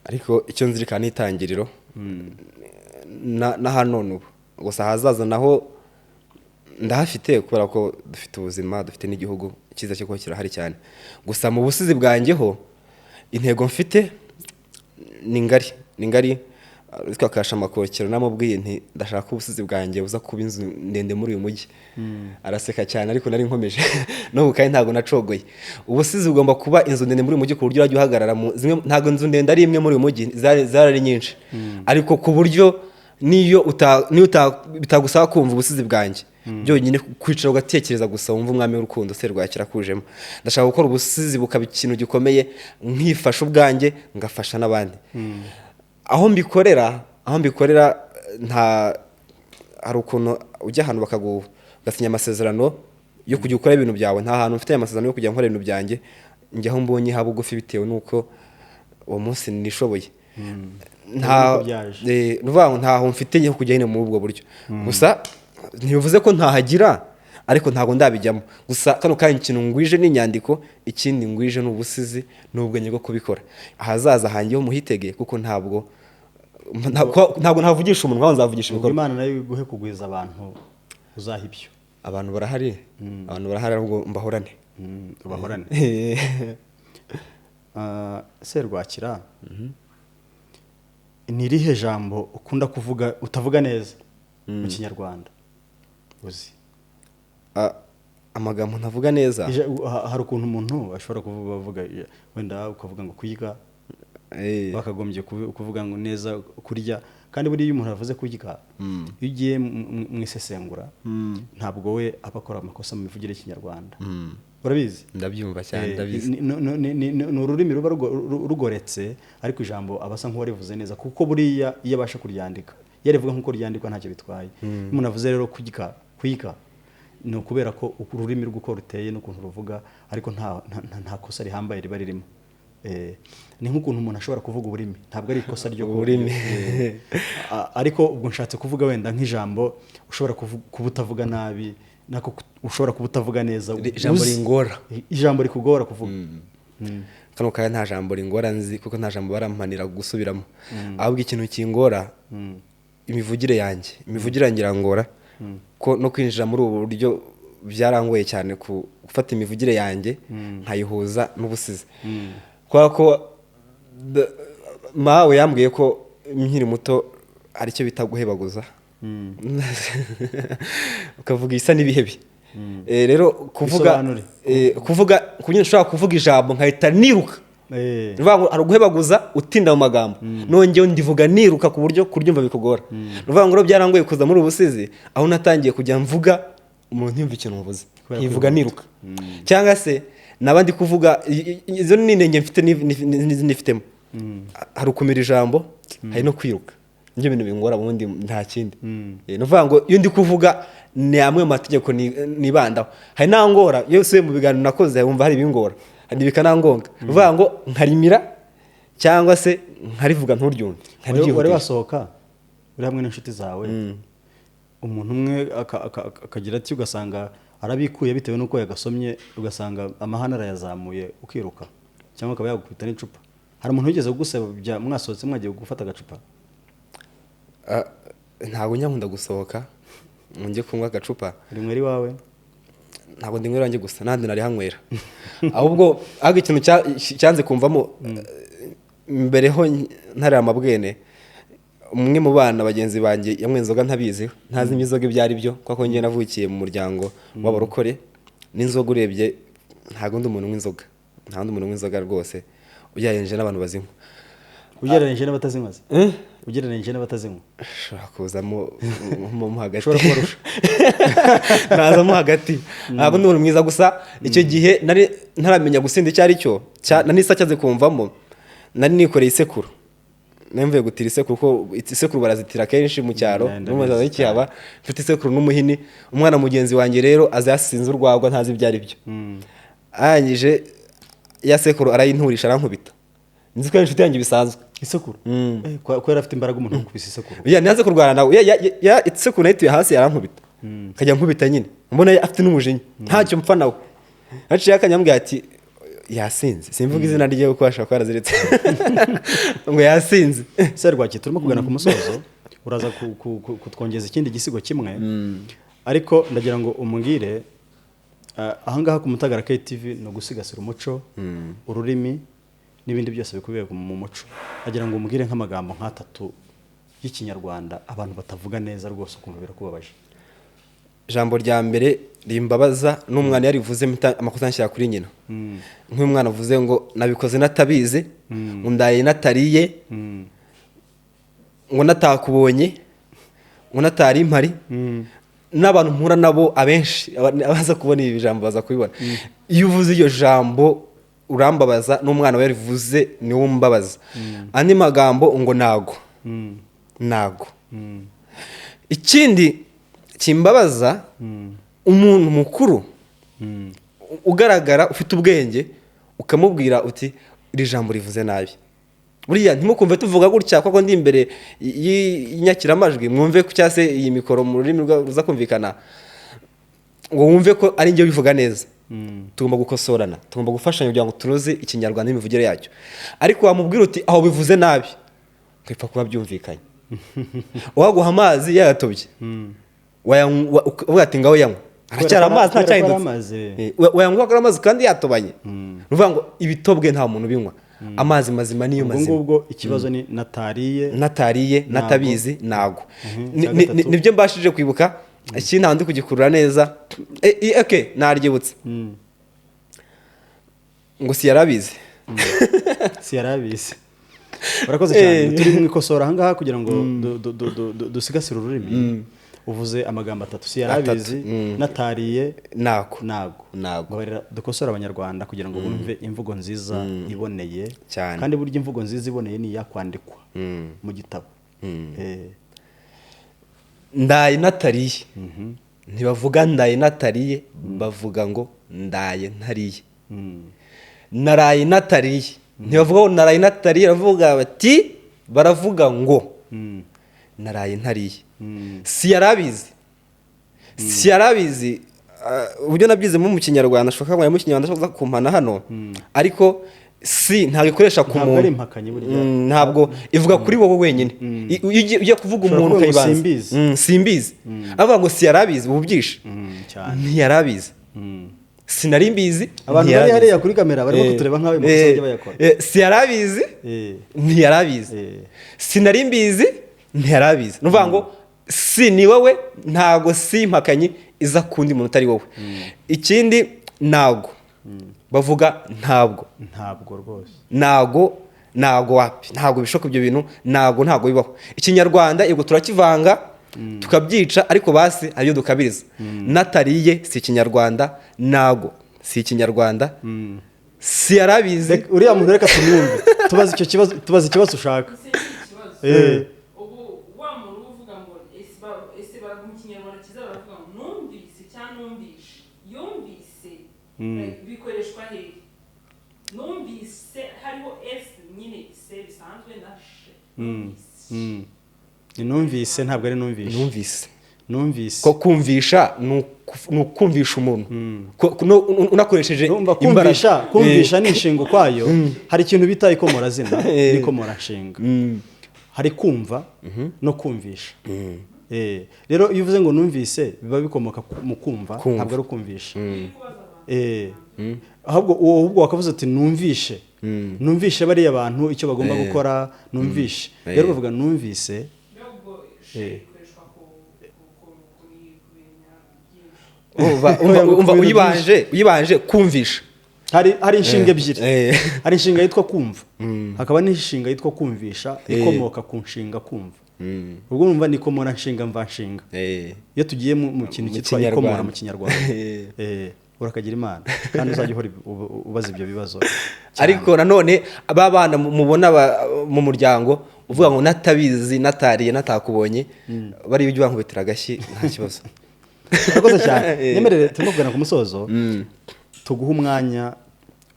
ariko icyo nzirikana n'itangiriro na hano n'ubu gusa hazaza naho ndahafite kubera ko dufite ubuzima dufite n'igihugu cyiza cyo kuba kirahari cyane gusa mu busizi bwanjyeho intego mfite ni ngari twakasha amakokero namubwiye nti ndashaka ubusizi bwanjye buza kuba inzu ndende muri uyu mujyi araseka cyane ariko nari nkomeje no kandi ntabwo nacogoye ubusizi bugomba kuba inzu ndende muri uyu mujyi ku buryo urajya uhagarara ntabwo inzu ndende ari imwe muri uyu mujyi zarari nyinshi ariko ku buryo niyo bitagusaba kumva ubusizi bwanjye byonyine kwicara ugatekereza gusa wumva umwami w'urukundo Serwakira kujemo. Ndashaka gukora ubusizi bukaba ikintu gikomeye nkifasha ubwanjye ngafasha n'abandi aho mbikorera nta hari ukuntu ujya ahantu bagasinya amasezerano yo kujya ukora ibintu byawe, nta hantu mfite amasezerano yo kujya nkora ibintu byanjye, njya aho mbonye haba bugufi bitewe n'uko uwo munsi nishoboye. Ntaho mfite yo kujya nyine muri ubwo buryo. Gusa ntibivuze ko ntahagira, ariko ntabwo ndabijyamo. Gusa kano kanya ikintu ngwije n'inyandiko, ikindi ngwije n'ubusizi n'ubwenge bwo kubikora. Ahazaza hanjye ho muhitege, kuko ntabwo ntavugisha umunwa, nzavugisha ibikorwa. Imana nayo iguhe kugwiza abantu uzaha ibyo. Abantu barahari, ahubwo mbahorane. Ubahorane. Serwakira, ni irihe jambo ukunda kuvuga utavuga neza mu Kinyarwanda uzi? Amagambo ntavuga neza, hari ukuntu umuntu ashobora kuvuga wenda ukavuga ngo kwiga, bakagombye kuvuga ngo neza kurya, kandi buriya iyo umuntu avuze kurya, iyo ugiye mu isesengura ntabwo we aba akora amakosa mu mivugire y'Ikinyarwanda. Urabizi? Ndabyumva cyane, ndabizi. Ni ururimi ruba rugoretse, ariko ijambo aba asa nk'uwarivuze neza, kuko buriya iyo abasha kuryandika, iyo arivuga nk'uko ryandikwa ntacyo bitwaye. Umuntu avuze rero kwiga, ni ukubera ko ururimi rw'uko ruteye n'ukuntu ruvuga, ariko nta kosa rihambaye riba ririmo. Ni nk'ukuntu umuntu ashobora kuvuga uburimi, ntabwo ari ikosa ryo ururimi. Ariko ubwo nshatse kuvuga wenda nk'ijambo ushobora kuba utavuga nabi, nako ushobora kuba utavuga neza, ijambo ringora, ijambo rikugora kuvuga. Kano kanya nta jambo ringora nzi, kuko nta jambo barampanira gusubiramo. Ahubwo ikintu kingora imivugire yanjye, irangora ko no kwinjira muri ubu buryo byarangoye cyane, gufata imivugire yanjye nkayihuza n'ubusizi. Kwa ko mawe yambwiye ko nkiri muto aricyo bita guhebaguza, ukavuga isa n'ibihebe. Rero kuvuga kunyine ushobora kuvuga ijambo nkahita niruka, hari guhebaguza utinda mu magambo, nongewe ndivuga niruka ku buryo kuryumva bikugora. Nuvuga ngo byarangoye kuza muri ubusizi, aho natangiye kujya mvuga umuntu ntiyumve ikintu mvuze, nkivuga niruka. Cyangwa se nabandi kuvuga izo n'intenge mfite n'ifitemo, hari ukumira ijambo, hari no kwiruka. Nibyo bintu bingora, ubundi nta kindi. Nuvuga ngo iyo ndi kuvuga ni amwe mu mategeko nibandaho. Hari nangora yose mu biganiro nakoze wumva hari bingora, hari bikanangonga. Nuvuga ngo nkarimira cyangwa se nkarivuga nturyumve. Wari wasohoka uri hamwe n'inshuti zawe, umuntu umwe akagira ati ugasanga arabikuye bitewe n'uko yagasomye, ugasanga amahane arayazamuye ukiruka, cyangwa akaba yagukubita n'icupa. Hari umuntu wigeze kugusaba mwasohotse mwagiye gufata agacupa? Ntabwo nkunda gusohoka njye kunywa agacupa. Rimwe ari wawe? Ntabwo ndi mwe gusa, nandi nari hanywera. Ahubwo ikintu cyanze kumvamo, mbere ho ntari amabwene, umwe mu bana bagenzi banjye yamwe inzoga ntabizi, ntazi imizoga ibyo ari byo, kuko njye navukiye mu muryango w'abarokore. N'inzoga urebye ntabwo ndi umuntu w'inzoga, nta wundi muntu w'inzoga rwose, ugereranyije n'abantu bazinywa. Ugereranyije n'abatazinywa? Ugereranyije n'abatazinywa ushobora kuzamo mo hagati, ushobora kubarusha. Nazamo hagati, ntabwo ndi umuntu mwiza. Gusa icyo gihe nari ntaramenya gusinda icyo ari cyo, nanisa cyaze kumvamo, nari nikoreye isekuru. Nemvuye gutira isekuru, kuko isekuru barazitira kenshi mu cyaro, n'umuzaza y'ikihaba, mfite isekuru n'umuhini. Umwana mugenzi wanjye rero aza yasinze urwagwa, ntazi ibyo ari byo. Arangije ya sekuru arayinturisha, arankubita. Nzi ko inshuti yanjye bisanzwe. Isekuru? Ko yari afite imbaraga umuntu ukubise isekuru? Ntiyaze kurwana nawe, isekuru nayituye hasi yarankubita, kajya nkubita nyine, mbona afite n'umujinya, ntacyo mpfa nawe. Haciye akanyambwira ati yasinze, simvuga izina rye kuko ashaka ko yaraziritse, ngo yasinze. Serwaki, turimo kugana ku musozo, uraza kutwongeza ikindi gisigo kimwe, ariko ndagira ngo umbwire, ahangaha ku Mutagara KTV ni ugusigasira umuco, ururimi n'ibindi byose bikubiye mu muco. Ndagira ngo umbwire nk'amagambo nk'atatu y'Ikinyarwanda abantu batavuga neza rwose ukumva birakubabaje. Ijambo rya mbere rimbabaza, n'umwana yarivuze amakosa nshyira kuri nyina. Nk'umwana avuze ngo nabikoze natabize, ngo ndaye natariye, ngo natakubonye, ngo natari impari. N'abantu mpura nabo abenshi abaza kubona ibi jambo baza kubibona. Iyo uvuze iryo jambo urambabaza, n'umwana we yarivuze niwo mbabaza. Andi magambo ngo nago, ikindi kimbabaza umuntu mukuru ugaragara ufite ubwenge ukamubwira uti iri jambo rivuze nabi buriya ntimukumve tuvuga gutya kuko ndi imbere y'inyakiramajwi mwumve ko cyase iyi mikoro mu rurimi ruza kumvikana ngo wumve ko ari njye bivuga neza tugomba gukosorana tugomba gufashanya kugira ngo tunoze ikinyarwanda n'imivugire yacyo ariko wamubwira uti aho bivuze nabi ukapfa kuba byumvikanye waguha amazi yayatobye uvuga ati ngaho yanywa aracyari amazi ntacyahindutse wayanywa amazi kandi yatobanye uvuga ngo ibitobwe nta muntu ubinywa amazi mazima niyo mazima ubwo ikibazo ni natariye natabizi nago nibyo mbashije kwibuka iki nta ndi kugikurura neza naryibutse ngo si yarabizi urakoze cyane turi mu ikosora ahangaha kugira ngo dusigasire ururimi uvuze amagambo atatu si yarabizi natariye nago dukosora abanyarwanda kugira ngo bumve imvugo nziza iboneye kandi burya imvugo nziza iboneye ni iyakwandikwa mu gitabo ndaye natariye ntibavuga ndaye natariye bavuga ngo ndaye ntariye naraye natariye ntibavuga ngo naraye natariye baravuga ngo naraye ntariye si yarabizi uburyo nabyizemo mu kinyarwanda ashobora kuba mu kinyarwanda ashobora kumpana hano ariko si ntabwo ikoresha ku muntu ntabwo ivuga kuri wowe wenyine ujya kuvuga umuntu ukayibanza simbizi avuga ngo si yarabizi ubu byishe ntiyarabizi sinari mbizi abantu bari hariya kuri kamera barimo kutureba nk'aho uyu mukozi ajya bayakora si yarabizi ntiyarabizi sinari mbizi ntiyarabizi ni ukuvuga ngo si ni wowe ntabwo si impakanyi iza kundi muntu utari wowe ikindi ntabwo bavuga ntabwo rwose ntabwo wapi ntabwo bishoboka ibyo bintu ntabwo bibaho ikinyarwanda yego turakivanga tukabyica ariko basi ariyo dukabiriza natariye si ikinyarwanda ntabwo si ikinyarwanda si yarabizi uriya muntu reka tumwumve tubaze ikibazo ushaka bikoreshwa hehe numvise hariho s nyine se bisanzwe na she numvise ntabwo ari numvise ko kumvisha ni ukumvisha umuntu unakoresheje imbaraga kumvisha ni inshinga ukwayo hari ikintu bita ikomorazina n'ikomoranshinga hari kumva no kumvisha rero iyo uvuze ngo numvise biba bikomoka mu kumva ntabwo ari ukumvisha ahubwo wakavuze ati numvishe bariya bantu icyo bagomba gukora numvishe rero bavuga numvise uyibanje kumvisha hari inshinga ebyiri hari inshinga yitwa kumva hakaba n'inshinga yitwa kumvisha ikomoka ku nshinga kumva ubwo numva ni ikomora nshinga mva nshinga iyo tugiye mu kintu cyitwa ikomora mu kinyarwanda urakagira imana kandi uzajya uhora ubaza ibyo bibazo ariko nanone aba bana mubona mu muryango uvuga ngo natabizi natariye natakubonye bari ujye bankubitira agashyi nta kibazo urakoze cyane nyemerere turimo kugana ku musozo tuguha umwanya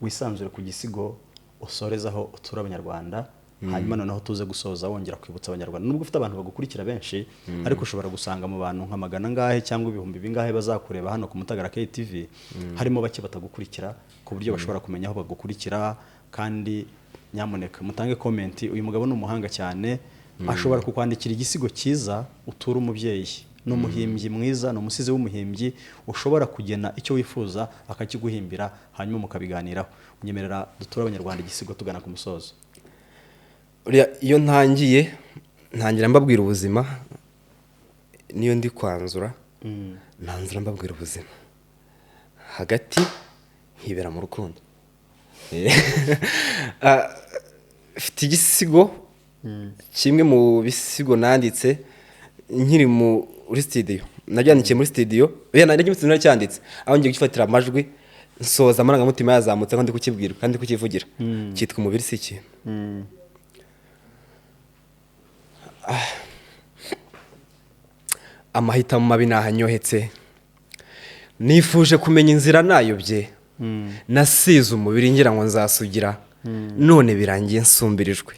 wisanzure ku gisigo usorezaho utura abanyarwanda hanyuma noneho tuze gusoza wongera kwibutsa abanyarwanda nubwo ufite abantu bagukurikira benshi ariko ushobora gusanga mu bantu nka magana ngahe cyangwa ibihumbi bingahe bazakureba hano ku Mutagara KTV harimo bake batagukurikira ku buryo bashobora kumenya aho bagukurikira kandi nyamuneka mutange comment uyu mugabo ni umuhanga cyane ashobora kukwandikira igisigo cyiza utura umubyeyi n'umuhimbyi mwiza n'umusizi w'umuhimbyi ushobora kugena icyo wifuza akakiguhimbira hanyuma mukabiganiraho unyemerera dutura abanyarwanda igisigo tugana ku musozo iyo ntangira mbabwira ubuzima niyo ndi kwanzura ntanzura mbabwira ubuzima hagati nkibera mu rukundo mfite igisigo kimwe mu bisigo nanditse nkiri muri studio najyandikiye muri studio cyanditse aho ngiye gufatira amajwi nsoza amarangamutima yazamutse kandi kukibwira kandi kukivugira cyitwa umubiri si ikintu amahitamo mabi nahanyohetse, nifuje kumenya inzira nayobye, nasize umubiri ngira ngo nzasugira, none birangiye nsumbirijwe.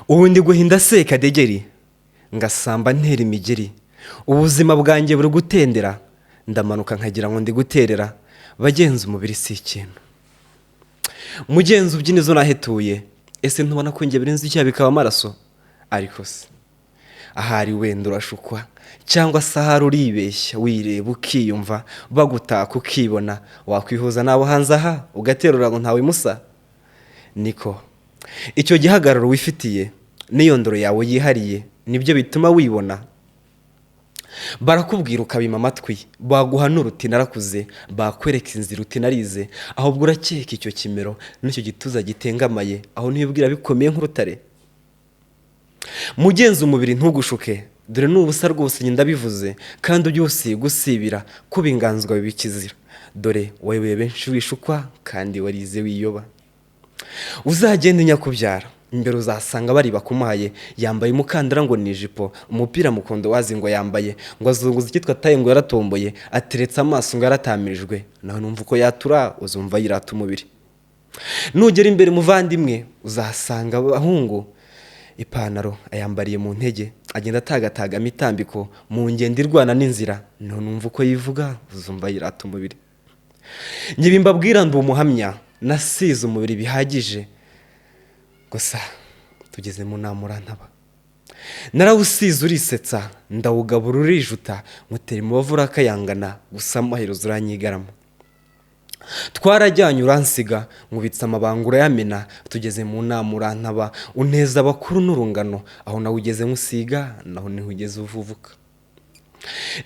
Ubu ndi guhinda sekadegeri, ngasamba ntera imigeri, ubuzima bwanjye buri gutendera, ndamanuka nkagira ngo ndi guterera, bagenza umubiri si ikintu. Mugenzi ubyina izo nahetuye, ese ntubona ko njye birenze icyaha bikaba amaraso? Ariko se ahari wenda urashukwa, cyangwa se ahari uribeshya wireba ukiyumva, bagutaka ukibona, wakwihuza n'abo hanze aha ugaterura ngo ntawe musa? Niko icyo gihagararo wifitiye n'iyo ndoro yawe yihariye nibyo bituma wibona. Barakubwira ukabima amatwi, baguhanura uti narakuze, bakwereka inzira uti narize, ahubwo urakeka icyo kimero n'icyo gituza gitengamaye, aho ntibwira bikomeye nk'urutare. Mugenzi umubiri ntugushuke, dore n'ubusa rwose ndabivuze, kandi byose gusibira kuba inganzwa bibikizira, dore wowe benshi wishukwa kandi warize wiyoba. Uzagenda nyakubyara, imbere uzasanga bari bakumuhaye, yambaye umukandara ngo ni ijipo, umupira mukondo wazi ngo yambaye, ngo azunguza ikitwa taye ngo yaratomboye, ateretse amaso ngo yaratamirijwe, naho numva uko yatura uzumva yirata umubiri. Nugera imbere muvandimwe, uzasanga abahungu ipantaro ayambariye mu ntege, agenda atagataga mitambiko mu ngendo irwana n'inzira, naho numva uko yivuga uzumva yirata umubiri. Nyibimbabwira ndi umuhamya, nasize umubiri bihagije, gusa tugeze mu nama urantaba. Narawusize urisetsa, ndawugabura urijuta, mutera umubavu urakayangana, gusa amaherezo uranyigarama. Twarajyanye uransiga, nkubitse amabanga urayamena, tugeze mu nama urantaba, uneza abakuru n'urungano, aho nawe ugeze nkusiga, naho niho ugeze uvuvuka.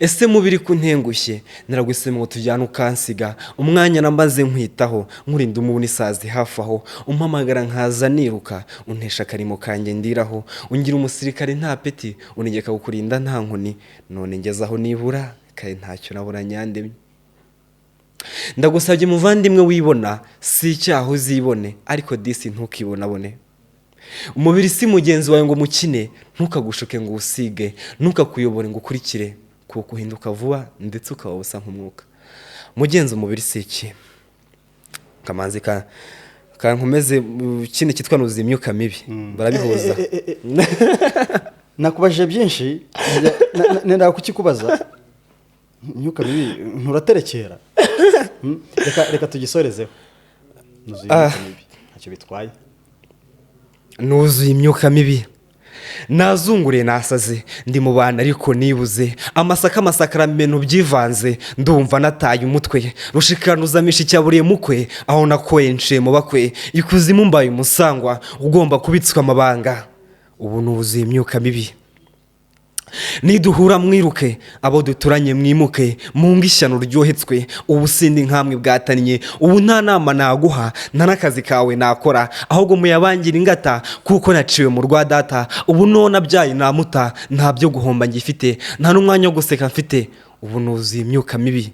Ese mubiri kuntengushye, naragusema ngo tujyane ukansiga, umwanya namaze nkwitaho, nkurinda umubuni isazi hafi aho, umpamagara nkaza niruka, untesha akarimo kanjye ndiraho, ungira umusirikare nta peti, unegeka kukurinda nta nkoni, none ngeze aho nibura, kandi ntacyo nabura nyandemye. Ndagusabye muvandimwe wibona, si icyaha uzibone, ariko disi ntukibonabone. Umubiri si mugenzi wawe ngo mukine, ntukagushuke ngo usige, ntukakuyobore ngo ukurikire, kuko uhinduka vuba ndetse ukaba usa nk'umwuka. Mugenzi umubiri si iki? Kamanzi kankomeze kindi kitwa nuzuye imyuka mibi, barabihuza. Nakubaje byinshi, nenda kukikubaza. Imyuka mibi nturaterekera. Reka tugisorezeho. Nuzuye imyuka mibi, ntacyo bitwaye. Nuzuye imyuka mibi, nazungure nasaze, ndi mu bana ariko nibuze, amasakaramentu byivanze, ndumva nataye umutwe, rushikanuza icyaburiye mukwe, aho nakwenje mu bakwe, ikuzimu mbaye umusangwa, ugomba kubitswa amabanga. Ubu nuzuye imyuka mibi. Niduhura mwiruke, abo duturanye mwimuke, munga ishyano ryohetswe, ubu sindi nkamwe bwatanye, ubu nta nama naguha, nta n'akazi kawe nakora, ahubwo muyabangira ingata, kuko naciwe mu rwa data, ubu nona byaye namuta, nta byo guhomba ngifite, nta n'umwanya wo guseka mfite, ubu nuzuye imyuka mibi.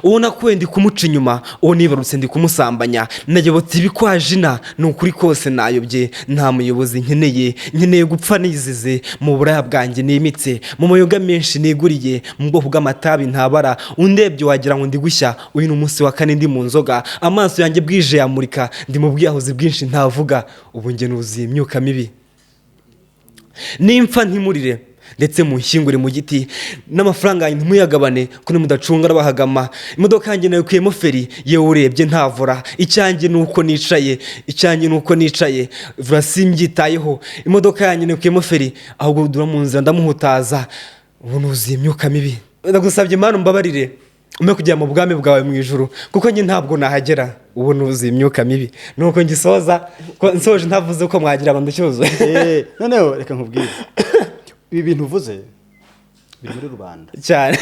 Uwo nakuwe ndi kumuca inyuma, uwo nibarutse ndi kumusambanya, nayobotse ibikwajina, nukuri kose nayobye, nta muyobozi nkeneye gupfa nizize, mu buraya bwanjye nimitse, mu mayoga menshi niguriye, mu bwoko bw'amatabi ntabara, undebye wagira ngo ndi gushya, uyu n'umunsi wa kane ndi mu nzoga, amaso yanjye bwije yamurika, ndi mu bwiyahuzi bwinshi ntavuga, ubu nge nuzuye imyuka mibi. Nimpfa ntimurire, ndetse munshyingure mu giti, n'amafaranga yanjye ntimuyagabane, kuri mudacunga n'abahagama, imodoka yanjye nayo kuyemo feri, yewe urebye ntavura, icyanjye nuko nicaye, vura simbyitayeho, imodoka yanjye nayo kuyemo feri, ahubwo dura mu nzira ndamuhutaza, ubu nuzuye imyuka mibi. Ndagusabye Mana umbabarire, umpe kujya mu bwami bwawe mu ijuru, kuko njye ntabwo nahagera, ubu nuzuye imyuka mibi. Nuko ngisoza, nsoje ntavuze ko mwagira ngo nducyuzuye. Noneho reka nkubwire. Ibi bintu uvuze biri muri rubanda cyane.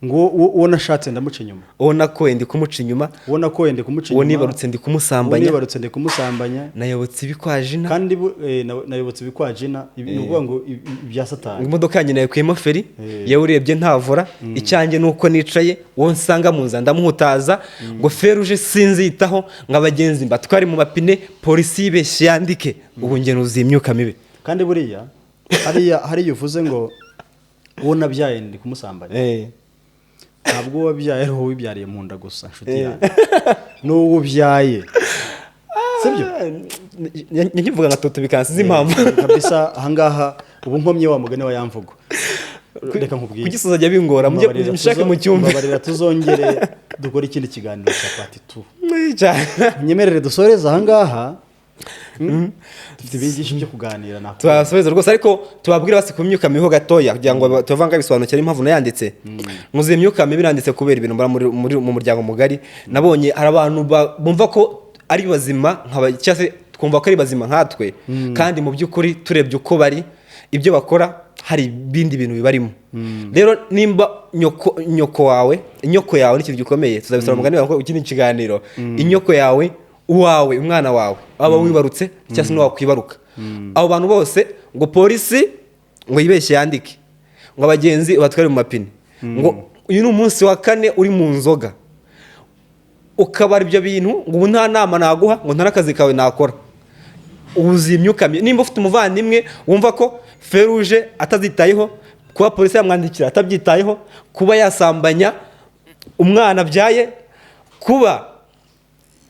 Ngo uwo nashatse ndamuca inyuma, uwo nakoye ndi kumuca inyuma, uwo nibarutse ndi kumusambanya, nayobotse ibikwajina, kandi nayobotse ibikwajina, nuvuga ngo ibya Satani. Imodoka yanjye nayo kuyemo feri, yewe urebye ntavura, icyanjye nuko nicaye, uwo nsanga mu nzira ndamuhutaza, ngo feruje sinzitaho, nk'abagenzi mbatwari mu mapine, polisi yibeshye yandike, ubu nge nuzuye imyuka mibi. Kandi buriya hariya uvuze ngo uwo nabyaye ndi kumusambanya ntabwo uwo wabyaye ari wowe wibyariye mu nda gusa nshuti yanjye n'uwo ubyaye sibyo nkivuga nka toto bikansiza impamvu kabisa ahangaha ubu nkomye wa mugani wa yamvugo reka nkubwire kugisoza jya bingora mushake mu cyumba mbabarira tuzongere dukora ikindi kiganiro cya part 2 nyemerere dusoreze ahangaha dufite ibingishi byo kuganira nako twasoheza rwose ariko tubabwira basi ku myuka miho gatoya kugira ngo tuvanga bisobanukira impamvu nayanditse muzi imyuka mibi biranditse kubera ibintu mu muryango mugari nabonye hari abantu bumva ko ari bazima cyangwa se twumva ko ari bazima nkatwe kandi mu by'ukuri turebye uko bari ibyo bakora hari ibindi bintu bibarimo rero nimba inyoko yawe n'ikintu gikomeye tuzabisora mugani ko ikindi kiganiro inyoko yawe uwawe umwana wawe aba wibarutse cyangwa se n'uwakwibaruka abo bantu bose ngo polisi ngo yibeshye yandike ngo abagenzi batware mu mapine ngo uyu ni umunsi wa 4 uri mu nzoga ukabara ibyo bintu ngo ubu nta nama naguha ngo nta n'akazi kawe nakora ubuzi imyuka nimba ufite umuvandimwe wumva ko feruje atazitayeho kuba polisi yamwandikira atabyitayeho kuba yasambanya umwana abyaye kuba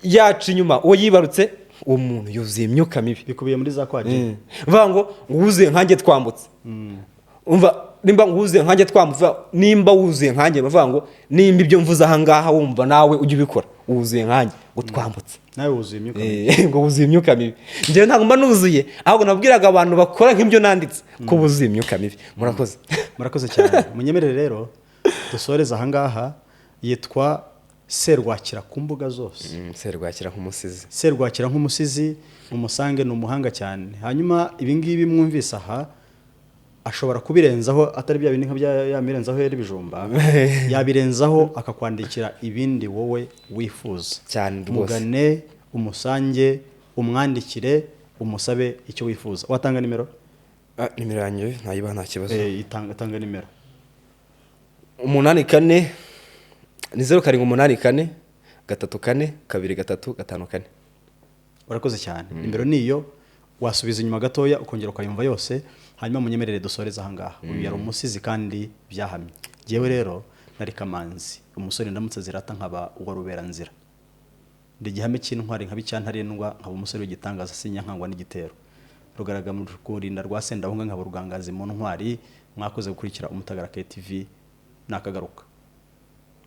yaca inyuma uwo yibarutse uwo muntu yuzuye imyuka mibi bikubiye muri za kwaje mvuga ngo wuzuye nkanjye twambutse umva nimba wuzuye nkanjye twambutse nimba wuzuye nkanjye bavuga ngo nimba ibyo mvuze aha ngaha wumva nawe ujye ubikora wuzuye nkanjye ngo twambutse nawe wuzuye imyuka mibi ngo wuzuye imyuka mibi njyewe ntabwo mba nuzuye ahubwo nabwiraga abantu bakora nk'ibyo nanditse ko buzuye imyuka mibi murakoze cyane munyemerere rero dusoreze aha ngaha yitwa Serwakira ku mbuga zose Serwakira nk'umusizi umusange ni umuhanga cyane hanyuma ibingibi mwumvise aha ashobora kubirenzaho atari bya bindi nka yamirenzaho yari bijumba yabirenzaho akakwandikira ibindi wowe wifuza cyane mugane umusange umwandikire umusabe icyo wifuza watanga nimero nimero yanjye ntayiba nta kibazo itanga nimero 84 ni 0784 342 354 urakoze cyane nimero niyo wasubiza inyuma gatoya ukongera ukayumva yose hanyuma munyemerere dusoreza aha ngaha uyu yari umusizi kandi byahamye yewe rero nari Kamanzi umusore ndamutse zirata nkaba uwa Ruberanzira ndi gihame cy'intwari nka bicyantarendwa nkaba umusore w'igitangaza sinya nkangwa n'igitero rugaraga mu kurinda rwa Sendahunga nkaba rugangazi mu ntwari mwakoze gukurikira Umutagara KTV nakagaruka